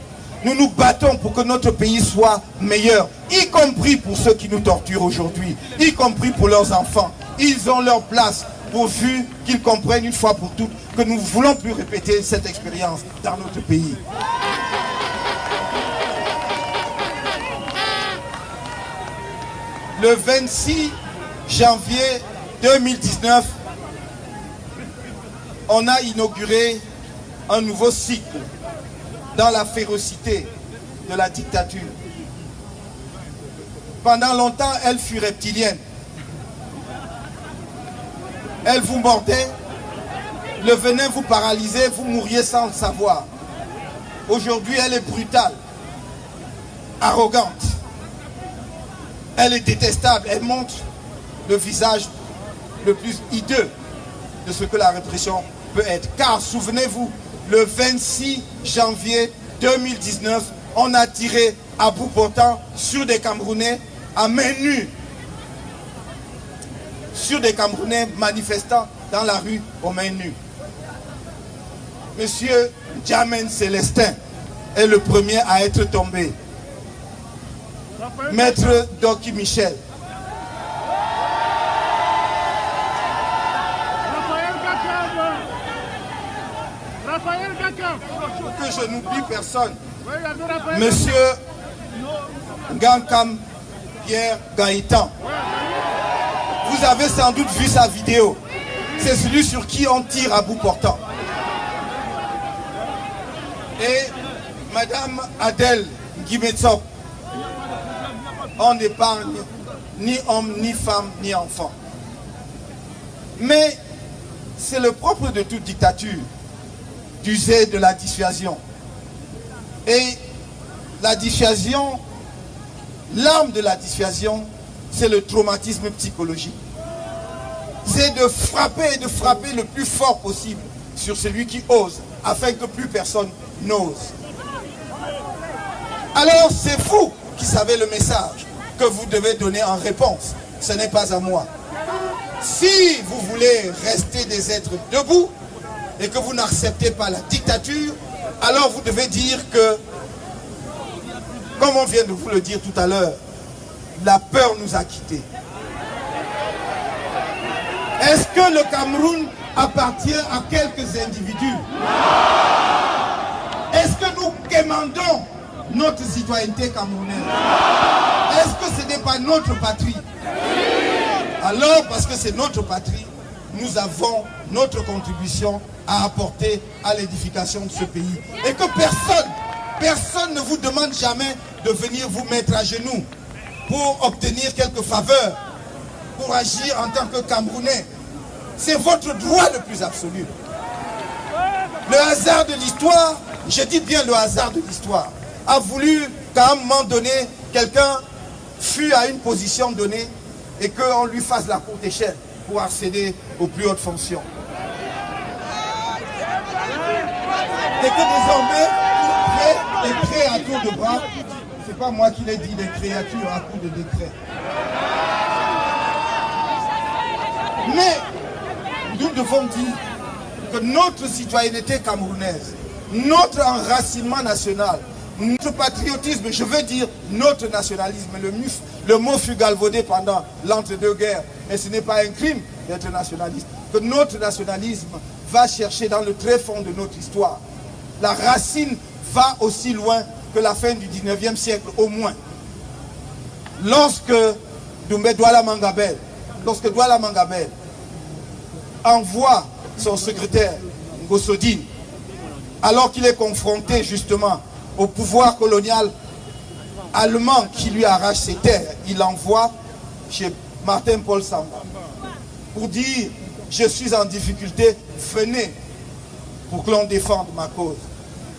Nous nous battons pour que notre pays soit meilleur, y compris pour ceux qui nous torturent aujourd'hui, y compris pour leurs enfants. Ils ont leur place, pourvu qu'ils comprennent une fois pour toutes que nous ne voulons plus répéter cette expérience dans notre pays. Le 26 janvier 2019, on a inauguré un nouveau cycle dans la férocité de la dictature. Pendant longtemps, elle fut reptilienne. Elle vous mordait, le venin vous paralysait, vous mouriez sans le savoir. Aujourd'hui, elle est brutale, arrogante. Elle est détestable, elle montre le visage le plus hideux de ce que la répression peut être. Car souvenez-vous, le 26 janvier 2019, on a tiré à bout portant sur des Camerounais à main nue, sur des Camerounais manifestant dans la rue aux mains nues. Monsieur Djamène Célestin est le premier à être tombé. Maître Doki Michel. Que je n'oublie personne. Monsieur Gankam Pierre Gaëtan. Vous avez sans doute vu sa vidéo. C'est celui sur qui on tire à bout portant. Et Madame Adèle Guimetsop. On n'épargne ni homme, ni femme, ni enfant. Mais c'est le propre de toute dictature d'user de la dissuasion. Et la dissuasion, l'arme de la dissuasion, c'est le traumatisme psychologique. C'est de frapper et de frapper le plus fort possible sur celui qui ose, afin que plus personne n'ose. Alors c'est vous qui savez le message que vous devez donner en réponse. Ce n'est pas à moi. Si vous voulez rester des êtres debout, et que vous n'acceptez pas la dictature, alors vous devez dire que, comme on vient de vous le dire tout à l'heure, la peur nous a quittés. Est-ce que le Cameroun appartient à quelques individus? Est-ce que nous quémandons notre citoyenneté camerounaise? Est-ce que ce n'est pas notre patrie? Alors, parce que c'est notre patrie, nous avons notre contribution à apporter à l'édification de ce pays. Et que personne ne vous demande jamais de venir vous mettre à genoux pour obtenir quelques faveurs, pour agir en tant que Camerounais. C'est votre droit le plus absolu. Le hasard de l'histoire, je dis bien le hasard de l'histoire, a voulu qu'à un moment donné, quelqu'un fût à une position donnée et qu'on lui fasse la courte échelle pour accéder aux plus hautes fonctions. Et que désormais, les prêts à tour de bras, c'est pas moi qui l'ai dit, des créatures à coup de décret. Mais nous devons dire que notre citoyenneté camerounaise, notre enracinement national, notre patriotisme, je veux dire notre nationalisme, le mot fut galvaudé pendant l'entre-deux-guerres, et ce n'est pas un crime d'être nationaliste, que notre nationalisme va chercher dans le tréfonds de notre histoire. La racine va aussi loin que la fin du 19e siècle au moins. Lorsque Douala Mangabel envoie son secrétaire Ngossodine, alors qu'il est confronté justement au pouvoir colonial allemand qui lui arrache ses terres, il envoie chez Martin Paul Samba pour dire: je suis en difficulté, venez pour que l'on défende ma cause.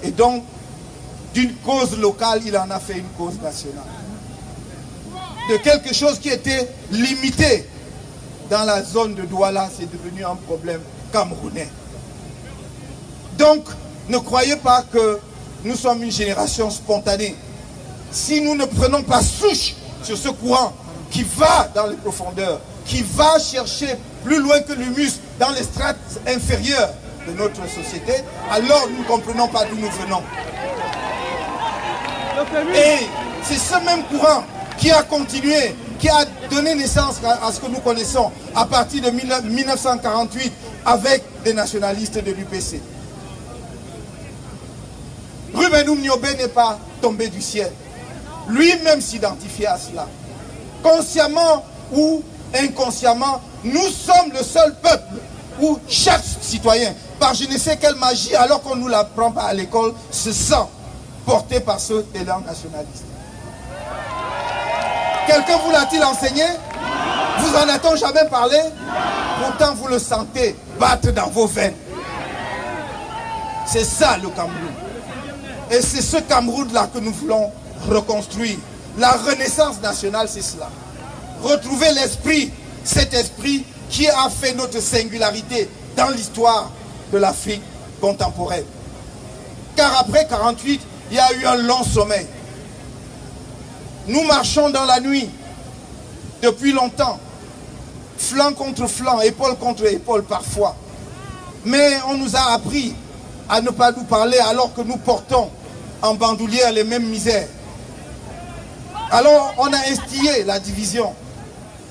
Et donc, d'une cause locale, il en a fait une cause nationale. De quelque chose qui était limité dans la zone de Douala, c'est devenu un problème camerounais. Donc, ne croyez pas que nous sommes une génération spontanée. Si nous ne prenons pas souche sur ce courant qui va dans les profondeurs, qui va chercher plus loin que l'humus dans les strates inférieures de notre société, alors nous ne comprenons pas d'où nous venons. Et c'est ce même courant qui a continué, qui a donné naissance à ce que nous connaissons à partir de 1948 avec des nationalistes de l'UPC. Ruben Oumniobé n'est pas tombé du ciel. Lui-même s'identifiait à cela. Consciemment ou inconsciemment, nous sommes le seul peuple où chaque citoyen, par je ne sais quelle magie, alors qu'on ne nous l'apprend pas à l'école, se sent porté par ce élan nationaliste. Quelqu'un vous l'a-t-il enseigné? Vous en a-t-on jamais parlé? Pourtant vous le sentez battre dans vos veines. C'est ça le Cameroun. Et c'est ce Cameroun-là que nous voulons reconstruire. La renaissance nationale, c'est cela. Retrouver l'esprit, cet esprit qui a fait notre singularité dans l'histoire de l'Afrique contemporaine. Car après 1948, il y a eu un long sommeil. Nous marchons dans la nuit depuis longtemps, flanc contre flanc, épaule contre épaule parfois. Mais on nous a appris à ne pas nous parler alors que nous portons en bandoulière les mêmes misères. Alors on a instillé la division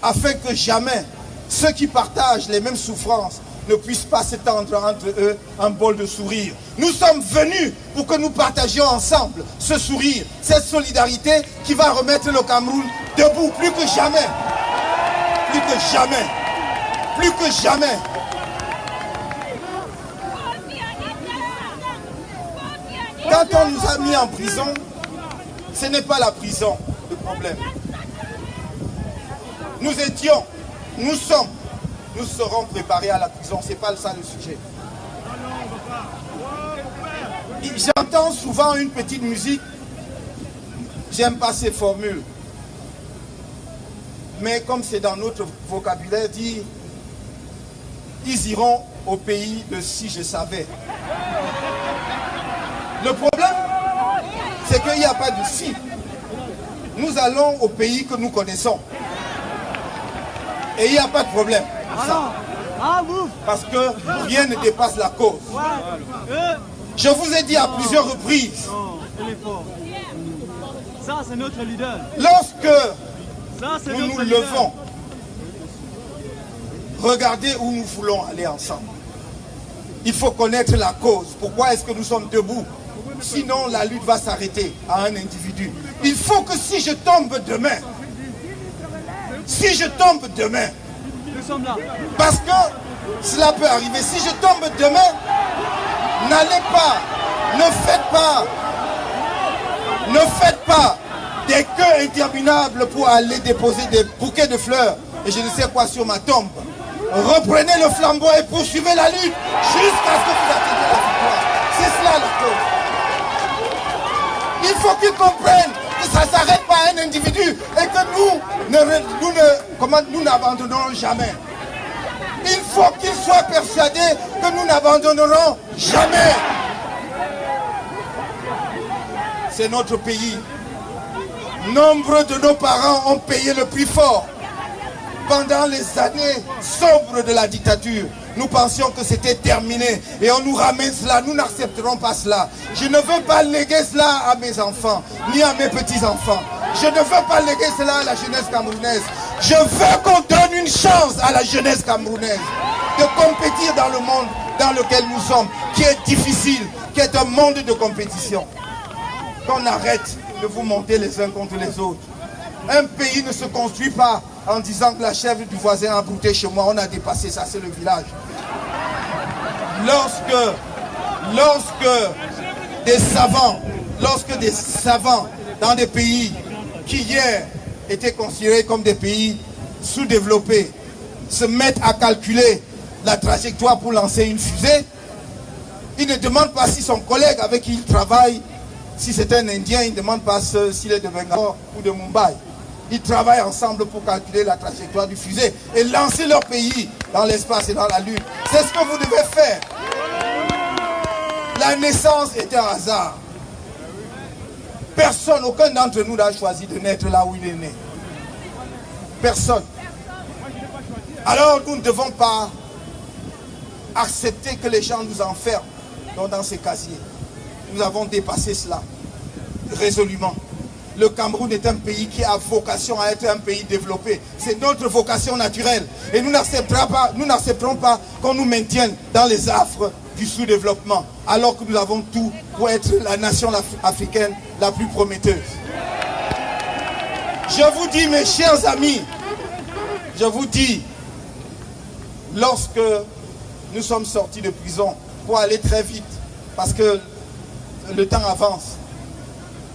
afin que jamais ceux qui partagent les mêmes souffrances ne puissent pas s'étendre entre eux un bol de sourire. Nous sommes venus pour que nous partagions ensemble ce sourire, cette solidarité qui va remettre le Cameroun debout plus que jamais. Plus que jamais. Plus que jamais. Quand on nous a mis en prison, ce n'est pas la prison le problème. Nous étions, nous sommes, nous serons préparés à la prison, ce n'est pas ça le sujet. J'entends souvent une petite musique, j'aime pas ces formules. Mais comme c'est dans notre vocabulaire, dire ils iront au pays de si je savais. Le problème, c'est qu'il n'y a pas de si. Nous allons au pays que nous connaissons. Et il n'y a pas de problème. Ça. Parce que rien ne dépasse la cause. Je vous ai dit à plusieurs reprises, ça c'est notre leader. Lorsque nous nous levons, regardez où nous voulons aller ensemble. Il faut connaître la cause. Pourquoi est-ce que nous sommes debout? Sinon la lutte va s'arrêter à un individu. Il faut que si je tombe demain, Nous sommes là. parce que cela peut arriver, si je tombe demain, n'allez pas, ne faites pas des queues interminables pour aller déposer des bouquets de fleurs et je ne sais quoi sur ma tombe. Reprenez le flambeau et poursuivez la lutte jusqu'à ce que vous atteigniez la victoire. C'est cela la cause. Il faut qu'ils comprennent que ça ne s'arrête pas à un individu et que nous n'abandonnerons jamais. Il faut qu'ils soient persuadés que nous n'abandonnerons jamais. C'est notre pays. Nombre de nos parents ont payé le prix fort. Pendant les années sombres de la dictature, nous pensions que c'était terminé et on nous ramène cela. Nous n'accepterons pas cela. Je ne veux pas léguer cela à mes enfants, ni à mes petits-enfants. Je ne veux pas léguer cela à la jeunesse camerounaise. Je veux qu'on donne une chance à la jeunesse camerounaise de compétir dans le monde dans lequel nous sommes, qui est difficile, qui est un monde de compétition. Qu'on arrête de vous monter les uns contre les autres. Un pays ne se construit pas en disant que la chèvre du voisin a brouté chez moi, on a dépassé ça, c'est le village. Lorsque des savants dans des pays qui hier étaient considérés comme des pays sous-développés se mettent à calculer la trajectoire pour lancer une fusée, ils ne demandent pas si son collègue avec qui il travaille, si c'est un Indien, il ne demande pas s'il est de Bangalore ou de Mumbai. Ils travaillent ensemble pour calculer la trajectoire du fusée et lancer leur pays dans l'espace et dans la lune. C'est ce que vous devez faire. La naissance est un hasard. Personne, aucun d'entre nous n'a choisi de naître là où il est né. Personne. Alors nous ne devons pas accepter que les gens nous enferment dans ces casiers. Nous avons dépassé cela résolument. Le Cameroun est un pays qui a vocation à être un pays développé. C'est notre vocation naturelle. Et nous n'accepterons pas qu'on nous maintienne dans les affres du sous-développement, alors que nous avons tout pour être la nation africaine la plus prometteuse. Je vous dis, mes chers amis, je vous dis, lorsque nous sommes sortis de prison pour aller très vite, parce que le temps avance,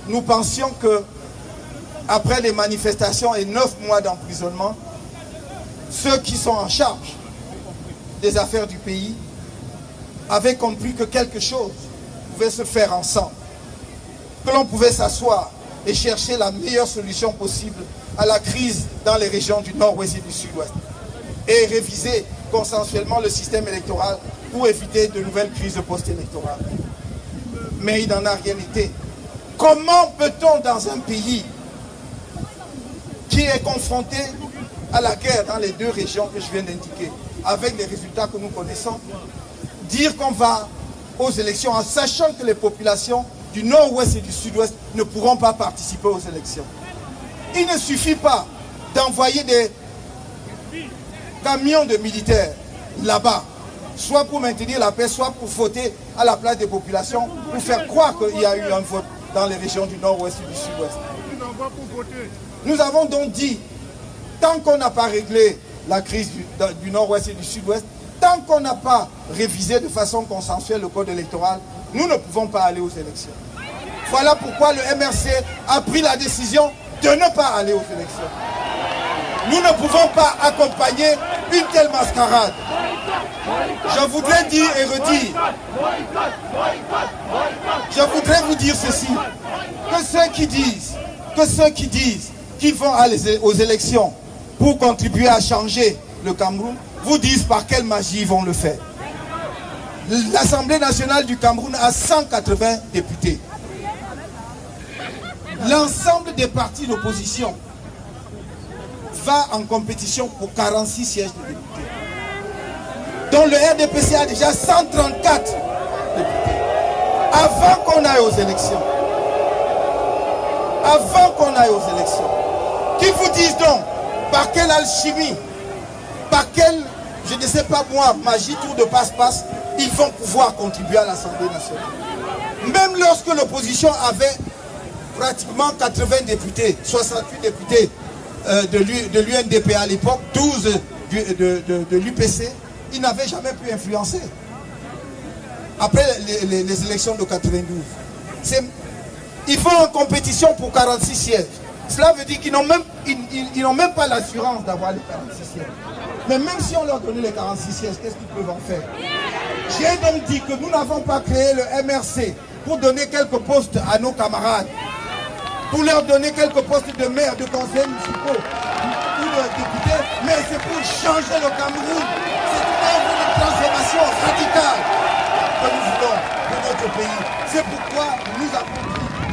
nous pensions que après les manifestations et 9 mois d'emprisonnement, ceux qui sont en charge des affaires du pays avaient compris que quelque chose pouvait se faire ensemble, que l'on pouvait s'asseoir et chercher la meilleure solution possible à la crise dans les régions du nord-ouest et du sud-ouest et réviser consensuellement le système électoral pour éviter de nouvelles crises post-électorales. Mais il n'en a rien été. Comment peut-on dans un pays qui est confronté à la guerre dans les 2 régions que je viens d'indiquer, avec les résultats que nous connaissons, dire qu'on va aux élections en sachant que les populations du nord-ouest et du sud-ouest ne pourront pas participer aux élections? Il ne suffit pas d'envoyer des camions de militaires là-bas, soit pour maintenir la paix, soit pour voter à la place des populations, pour faire croire qu'il y a eu un vote dans les régions du nord-ouest et du sud-ouest. Nous avons donc dit, tant qu'on n'a pas réglé la crise du nord-ouest et du sud-ouest, tant qu'on n'a pas révisé de façon consensuelle le code électoral, nous ne pouvons pas aller aux élections. Voilà pourquoi le MRC a pris la décision de ne pas aller aux élections. Nous ne pouvons pas accompagner une telle mascarade. Je voudrais dire et redire, je voudrais vous dire ceci, que ceux qui disent qu'ils vont aller aux élections pour contribuer à changer le Cameroun, vous disent par quelle magie ils vont le faire. L'Assemblée nationale du Cameroun a 180 députés. L'ensemble des partis d'opposition va en compétition pour 46 sièges de députés. dont le RDPC a déjà 134 députés. Avant qu'on aille aux élections. Avant qu'on aille aux élections. Qu'ils vous disent donc, par quelle alchimie, par quelle, je ne sais pas moi, magie, tour de passe-passe, ils vont pouvoir contribuer à l'Assemblée nationale. Même lorsque l'opposition avait pratiquement 80 députés, 68 députés de l'UNDP à l'époque, 12 de l'UPC, ils n'avaient jamais pu influencer. Après les élections de 92. Ils vont en compétition pour 46 sièges. Cela veut dire qu'ils n'ont même pas l'assurance d'avoir les 46 sièges. Mais même si on leur donnait les 46 sièges, qu'est-ce qu'ils peuvent en faire? J'ai donc dit que nous n'avons pas créé le MRC pour donner quelques postes à nos camarades, pour leur donner quelques postes de maire, de conseillers municipaux ou de députés, mais c'est pour changer le Cameroun. C'est une transformation radicale que nous voulons pour notre pays. C'est pourquoi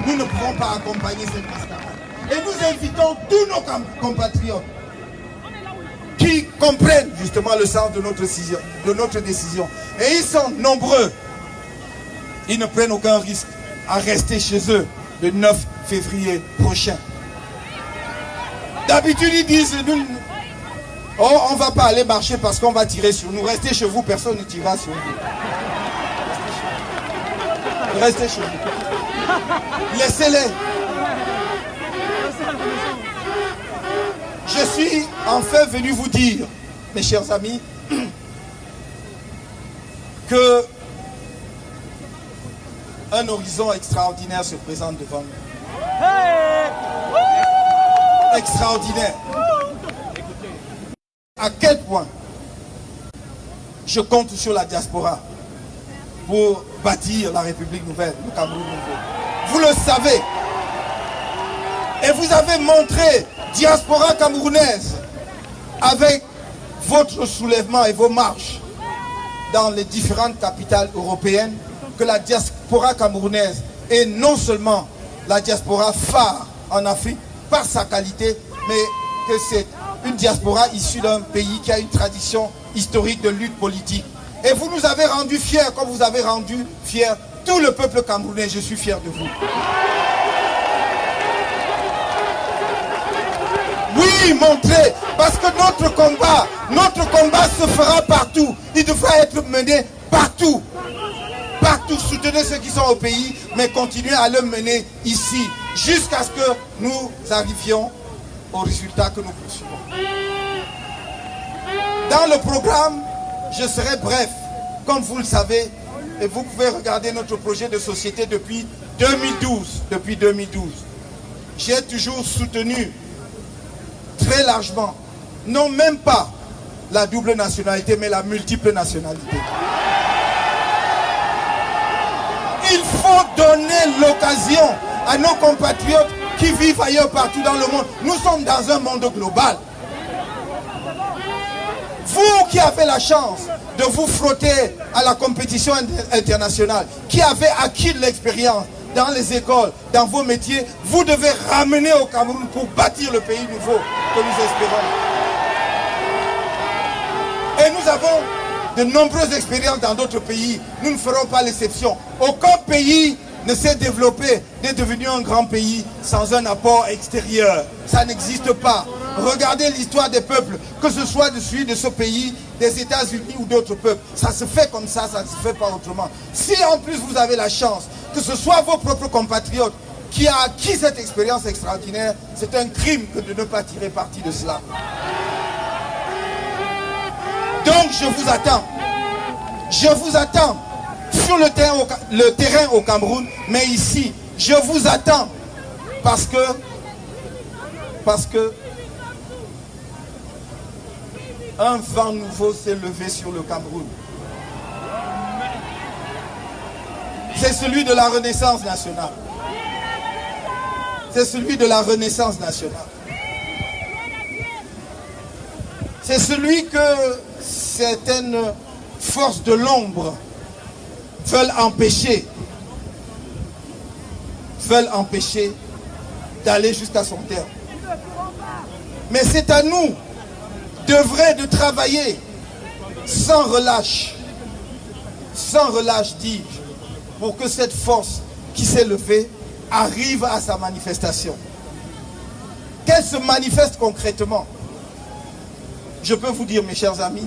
nous ne pouvons pas accompagner cette mascarade. Et nous invitons tous nos compatriotes qui comprennent justement le sens de notre décision. Et ils sont nombreux. Ils ne prennent aucun risque à rester chez eux le 9 février prochain. D'habitude, ils disent, oh, on ne va pas aller marcher parce qu'on va tirer sur nous. Restez chez vous, personne ne tirera sur vous. Restez chez vous. Laissez-les. Je suis enfin venu vous dire, mes chers amis, que un horizon extraordinaire se présente devant nous. Extraordinaire. À quel point je compte sur la diaspora pour bâtir la République nouvelle, le Cameroun nouveau. Vous le savez. Et vous avez montré, diaspora camerounaise, avec votre soulèvement et vos marches dans les différentes capitales européennes, que la diaspora camerounaise est non seulement la diaspora phare en Afrique par sa qualité, mais que c'est une diaspora issue d'un pays qui a une tradition historique de lutte politique. Et vous nous avez rendus fiers, comme vous avez rendu fiers tout le peuple camerounais. Je suis fier de vous. Oui, montrez, parce que notre combat se fera partout. Il devra être mené partout. Partout, soutenez ceux qui sont au pays, mais continuez à le mener ici, jusqu'à ce que nous arrivions au résultat que nous poursuivons. Dans le programme, je serai bref, comme vous le savez, et vous pouvez regarder notre projet de société depuis 2012. Depuis 2012, j'ai toujours soutenu très largement, non même pas la double nationalité, mais la multiple nationalité. Il faut donner l'occasion à nos compatriotes qui vivent ailleurs partout dans le monde. Nous sommes dans un monde global. Vous qui avez la chance de vous frotter à la compétition internationale, qui avez acquis de l'expérience dans les écoles, dans vos métiers, vous devez ramener au Cameroun pour bâtir le pays nouveau que nous espérons. Et nous avons de nombreuses expériences dans d'autres pays. Nous ne ferons pas l'exception. Aucun pays ne s'est développé, n'est devenu un grand pays sans un apport extérieur. Ça n'existe pas. Regardez l'histoire des peuples, que ce soit de celui de ce pays, des États-Unis ou d'autres peuples. Ça se fait comme ça ne se fait pas autrement. Si en plus vous avez la chance que ce soit vos propres compatriotes qui a acquis cette expérience extraordinaire, c'est un crime que de ne pas tirer parti de cela. Donc je vous attends. Je vous attends sur le terrain au Cameroun, mais ici, je vous attends parce que un vent nouveau s'est levé sur le Cameroun. C'est celui de la Renaissance nationale. C'est celui de la Renaissance nationale. C'est celui que certaines forces de l'ombre veulent empêcher d'aller jusqu'à son terme. Mais c'est à nous d'œuvrer, de travailler sans relâche, dis-je, pour que cette force qui s'est levée arrive à sa manifestation. Qu'elle se manifeste concrètement. Je peux vous dire, mes chers amis,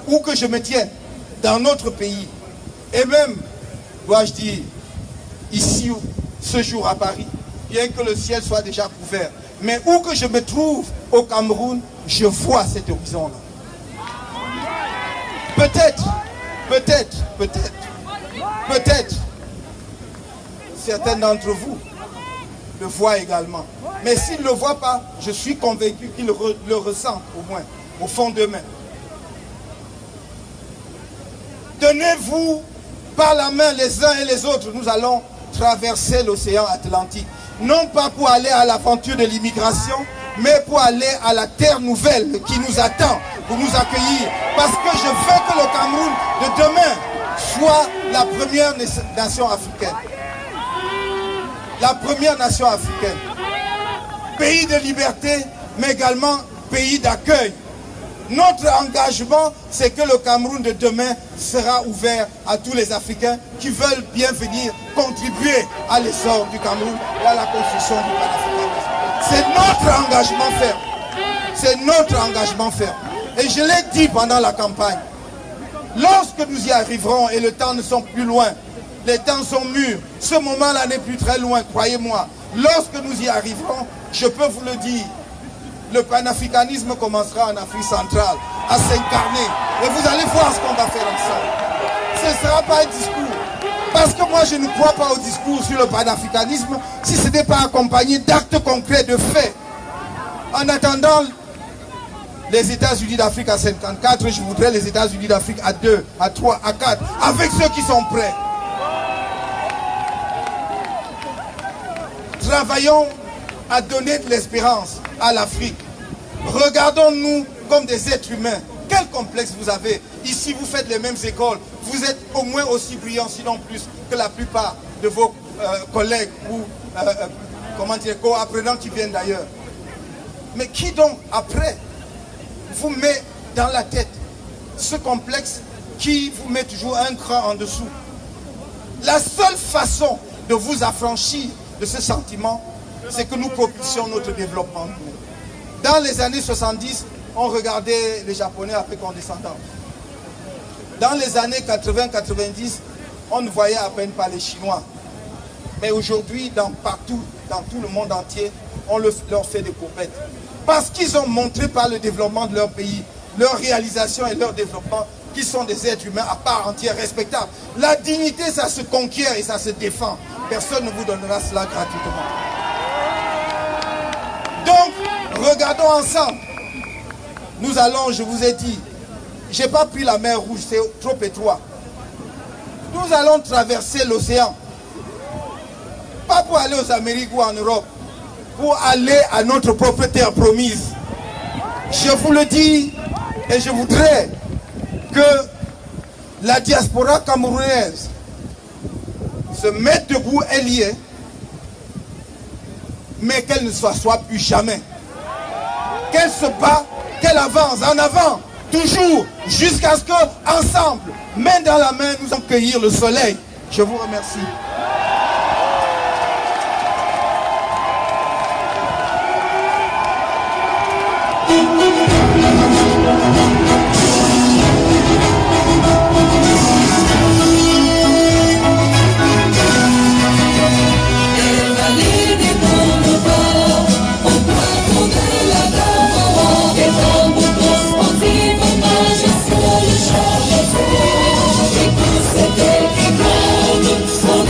où que je me tienne, dans notre pays, et même, dois-je dire, ici, ce jour à Paris, bien que le ciel soit déjà couvert, mais où que je me trouve au Cameroun, je vois cet horizon-là. Peut-être, certains d'entre vous le voient également. Mais s'ils ne le voient pas, je suis convaincu qu'ils le ressentent au moins, au fond d'eux-mêmes. Tenez-vous par la main les uns et les autres, nous allons traverser l'océan Atlantique. Non pas pour aller à l'aventure de l'immigration, mais pour aller à la terre nouvelle qui nous attend, pour nous accueillir. Parce que je veux que le Cameroun de demain soit la première nation africaine. La première nation africaine. Pays de liberté, mais également pays d'accueil. Notre engagement, c'est que le Cameroun de demain sera ouvert à tous les Africains qui veulent bien venir contribuer à l'essor du Cameroun et à la construction du panafricanisme. C'est notre engagement ferme. C'est notre engagement ferme. Et je l'ai dit pendant la campagne. Lorsque nous y arriverons, et le temps ne sont plus loin, les temps sont mûrs, ce moment-là n'est plus très loin, croyez-moi. Lorsque nous y arriverons, je peux vous le dire, le panafricanisme commencera en Afrique centrale à s'incarner. Et vous allez voir ce qu'on va faire ensemble. Ce ne sera pas un discours. Parce que moi, je ne crois pas au discours sur le panafricanisme si ce n'est pas accompagné d'actes concrets, de faits. En attendant les États-Unis d'Afrique à 54, je voudrais les États-Unis d'Afrique à 2, à 3, à 4, avec ceux qui sont prêts. Travaillons à donner de l'espérance à l'Afrique. Regardons-nous comme des êtres humains. Quel complexe vous avez? Ici, vous faites les mêmes écoles. Vous êtes au moins aussi brillants, sinon plus, que la plupart de vos collègues ou co-apprenants qui viennent d'ailleurs. Mais qui donc, après, vous met dans la tête ce complexe qui vous met toujours un cran en dessous? La seule façon de vous affranchir de ce sentiment, c'est que nous propulsions notre développement. Dans les années 70, on regardait les Japonais avec condescendance. Dans les années 80-90, on ne voyait à peine pas les Chinois. Mais aujourd'hui, partout, dans tout le monde entier, on leur fait des courbettes. Parce qu'ils ont montré par le développement de leur pays, leur réalisation et leur développement, qu'ils sont des êtres humains à part entière, respectables. La dignité, ça se conquiert et ça se défend. Personne ne vous donnera cela gratuitement. Donc, regardons ensemble. Nous allons, je vous ai dit, je n'ai pas pris la mer Rouge, c'est trop étroit. Nous allons traverser l'océan. Pas pour aller aux Amériques ou en Europe, pour aller à notre propre terre promise. Je vous le dis, et je voudrais que la diaspora camerounaise se mette debout, elle y est, mais qu'elle ne s'assoie plus jamais. Qu'elle se bat, qu'elle avance, en avant, toujours, jusqu'à ce qu'ensemble, main dans la main, nous accueillir le soleil. Je vous remercie. Son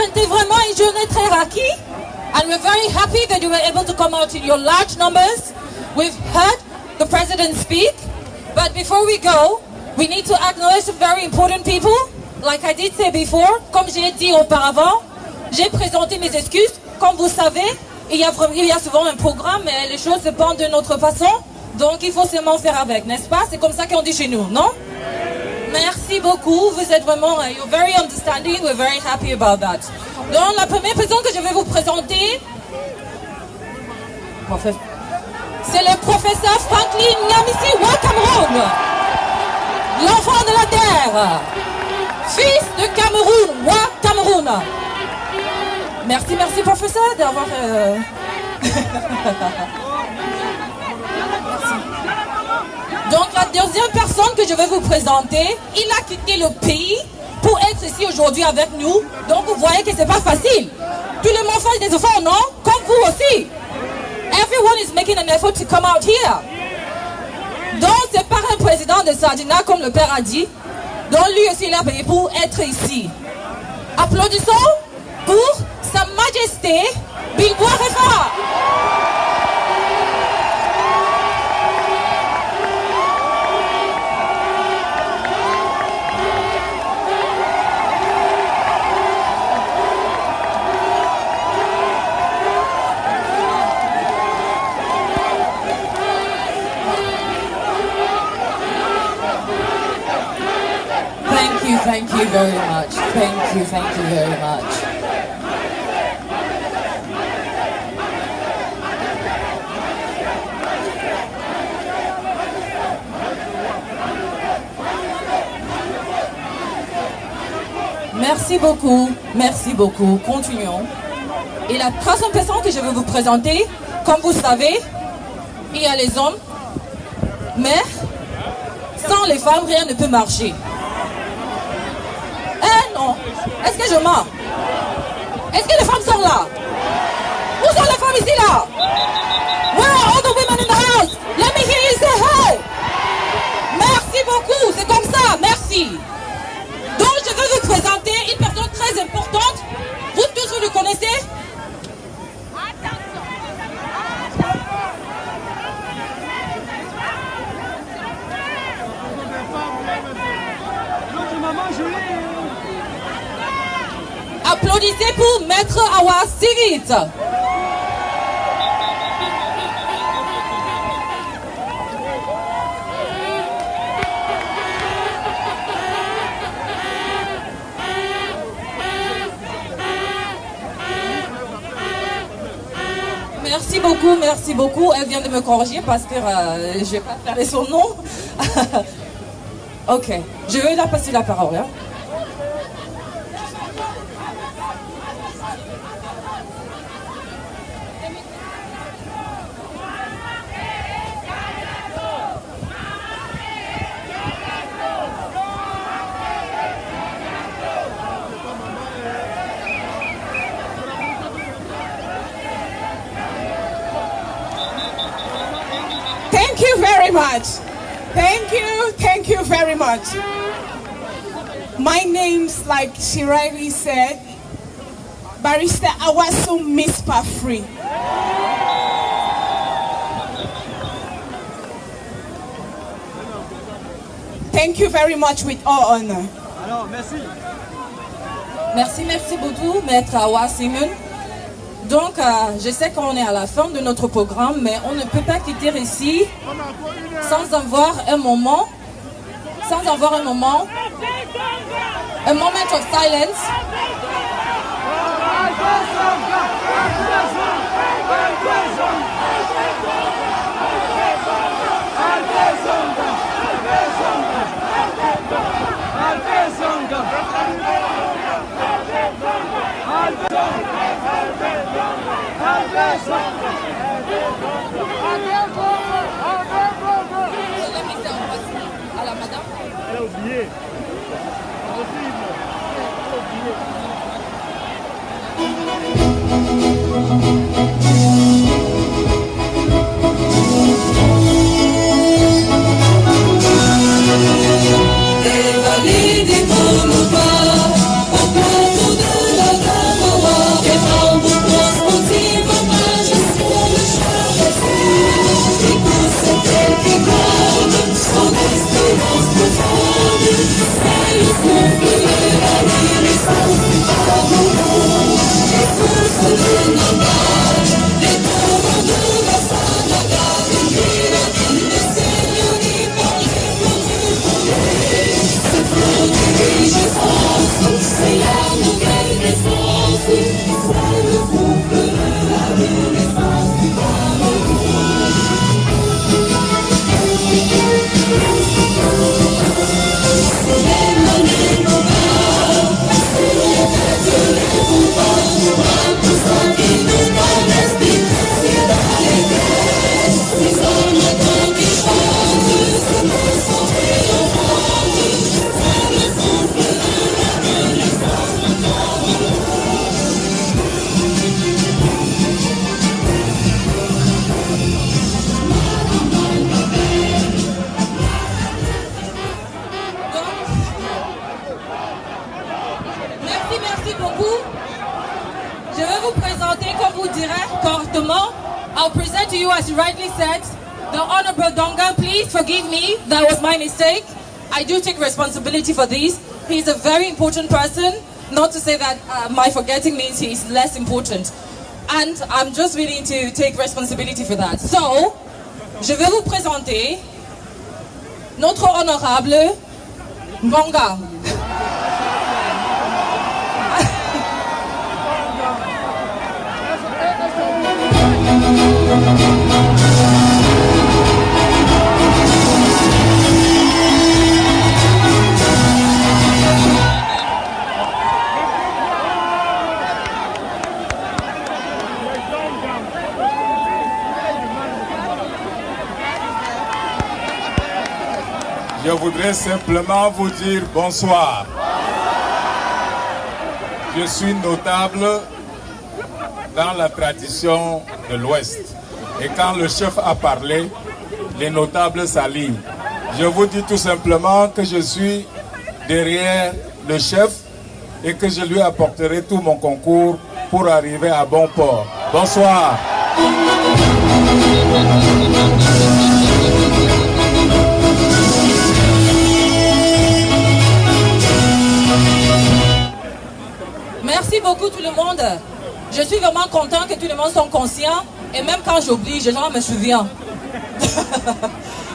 C'était vraiment une journée très racquée. And we're very happy that you were able to come out in your large numbers. We've heard the president speak. But before we go, we need to acknowledge some very important people. Like I did say before, comme j'ai dit auparavant, j'ai présenté mes excuses. Comme vous savez, il y a souvent un programme, mais les choses se passent de notre façon. Donc il faut seulement faire avec, n'est-ce pas? C'est comme ça qu'on dit chez nous, non? Merci beaucoup, vous êtes vraiment, you're very understanding, we're very happy about that. Donc la première personne que je vais vous présenter, c'est le professeur Franklin Nyamisi Wa Cameroun, l'enfant de la terre, fils de Cameroun, Wa Cameroun. Merci professeur d'avoir... Donc la deuxième personne que je vais vous présenter, il a quitté le pays pour être ici aujourd'hui avec nous. Donc vous voyez que c'est pas facile. Tout le monde fait des efforts, non? Comme vous aussi. Everyone is making an effort to come out here. Donc c'est par un président de Sardina, comme le père a dit. Donc lui aussi il a payé pour être ici. Applaudissons pour Sa Majesté Bingwa Refa. Thank you very much. Thank you very much. Merci beaucoup. Continuons. Et la troisième personne que je vais vous présenter, comme vous savez, il y a les hommes, mais sans les femmes, rien ne peut marcher. Non. Est-ce que je mens? Est-ce que les femmes sont là? Où sont les femmes ici là? Where are all the women in the house? Let me hear you say hey. Merci beaucoup, c'est comme ça, merci. Donc je vais vous présenter une personne très importante. Vous tous vous le connaissez? Applaudissez pour Maître Awa Sivit. Merci beaucoup. Elle vient de me corriger parce que je ne vais pas faire son nom. Ok, je vais la passer la parole. Hein. Thank you very much. My name's, like Shirari said, Barrister Awasu Mispa Free. Thank you very much with all honor. Alors, merci. Merci beaucoup, Maître Awa Simon. Donc, je sais qu'on est à la fin de notre programme, mais on ne peut pas quitter ici sans avoir un moment of silence. À la madame. Elle a oublié. Valide pour nous pas, au bout de la I'll present to you, as you rightly said, the Honorable Donga. Please forgive me, that was my mistake. I do take responsibility for this. He's a very important person. Not to say that my forgetting means he's less important. And I'm just willing to take responsibility for that. So, je vais vous présenter notre honorable Donga. Je voudrais simplement vous dire bonsoir. Je suis notable dans la tradition de l'Ouest. Et quand le chef a parlé, les notables s'alignent. Je vous dis tout simplement que je suis derrière le chef et que je lui apporterai tout mon concours pour arriver à bon port. Bonsoir. Merci beaucoup tout le monde. Je suis vraiment content que tout le monde soit conscient. Et même quand j'oublie, je me souviens.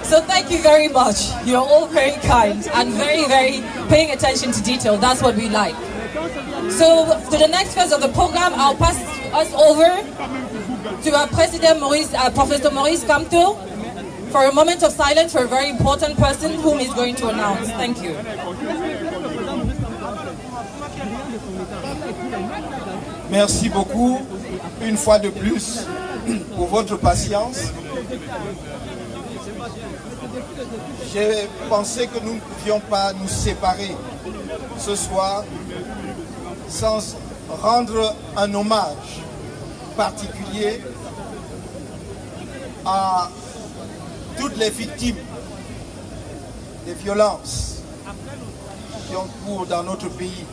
So thank you very much. You're all very kind and very paying attention to detail. That's what we like. So to the next phase of the program, I'll pass us over to our President Professor Maurice Kamto for a moment of silence for a very important person whom he's going to announce. Thank you. Merci beaucoup, une fois de plus, pour votre patience. J'ai pensé que nous ne pouvions pas nous séparer ce soir sans rendre un hommage particulier à toutes les victimes des violences qui ont cours dans notre pays.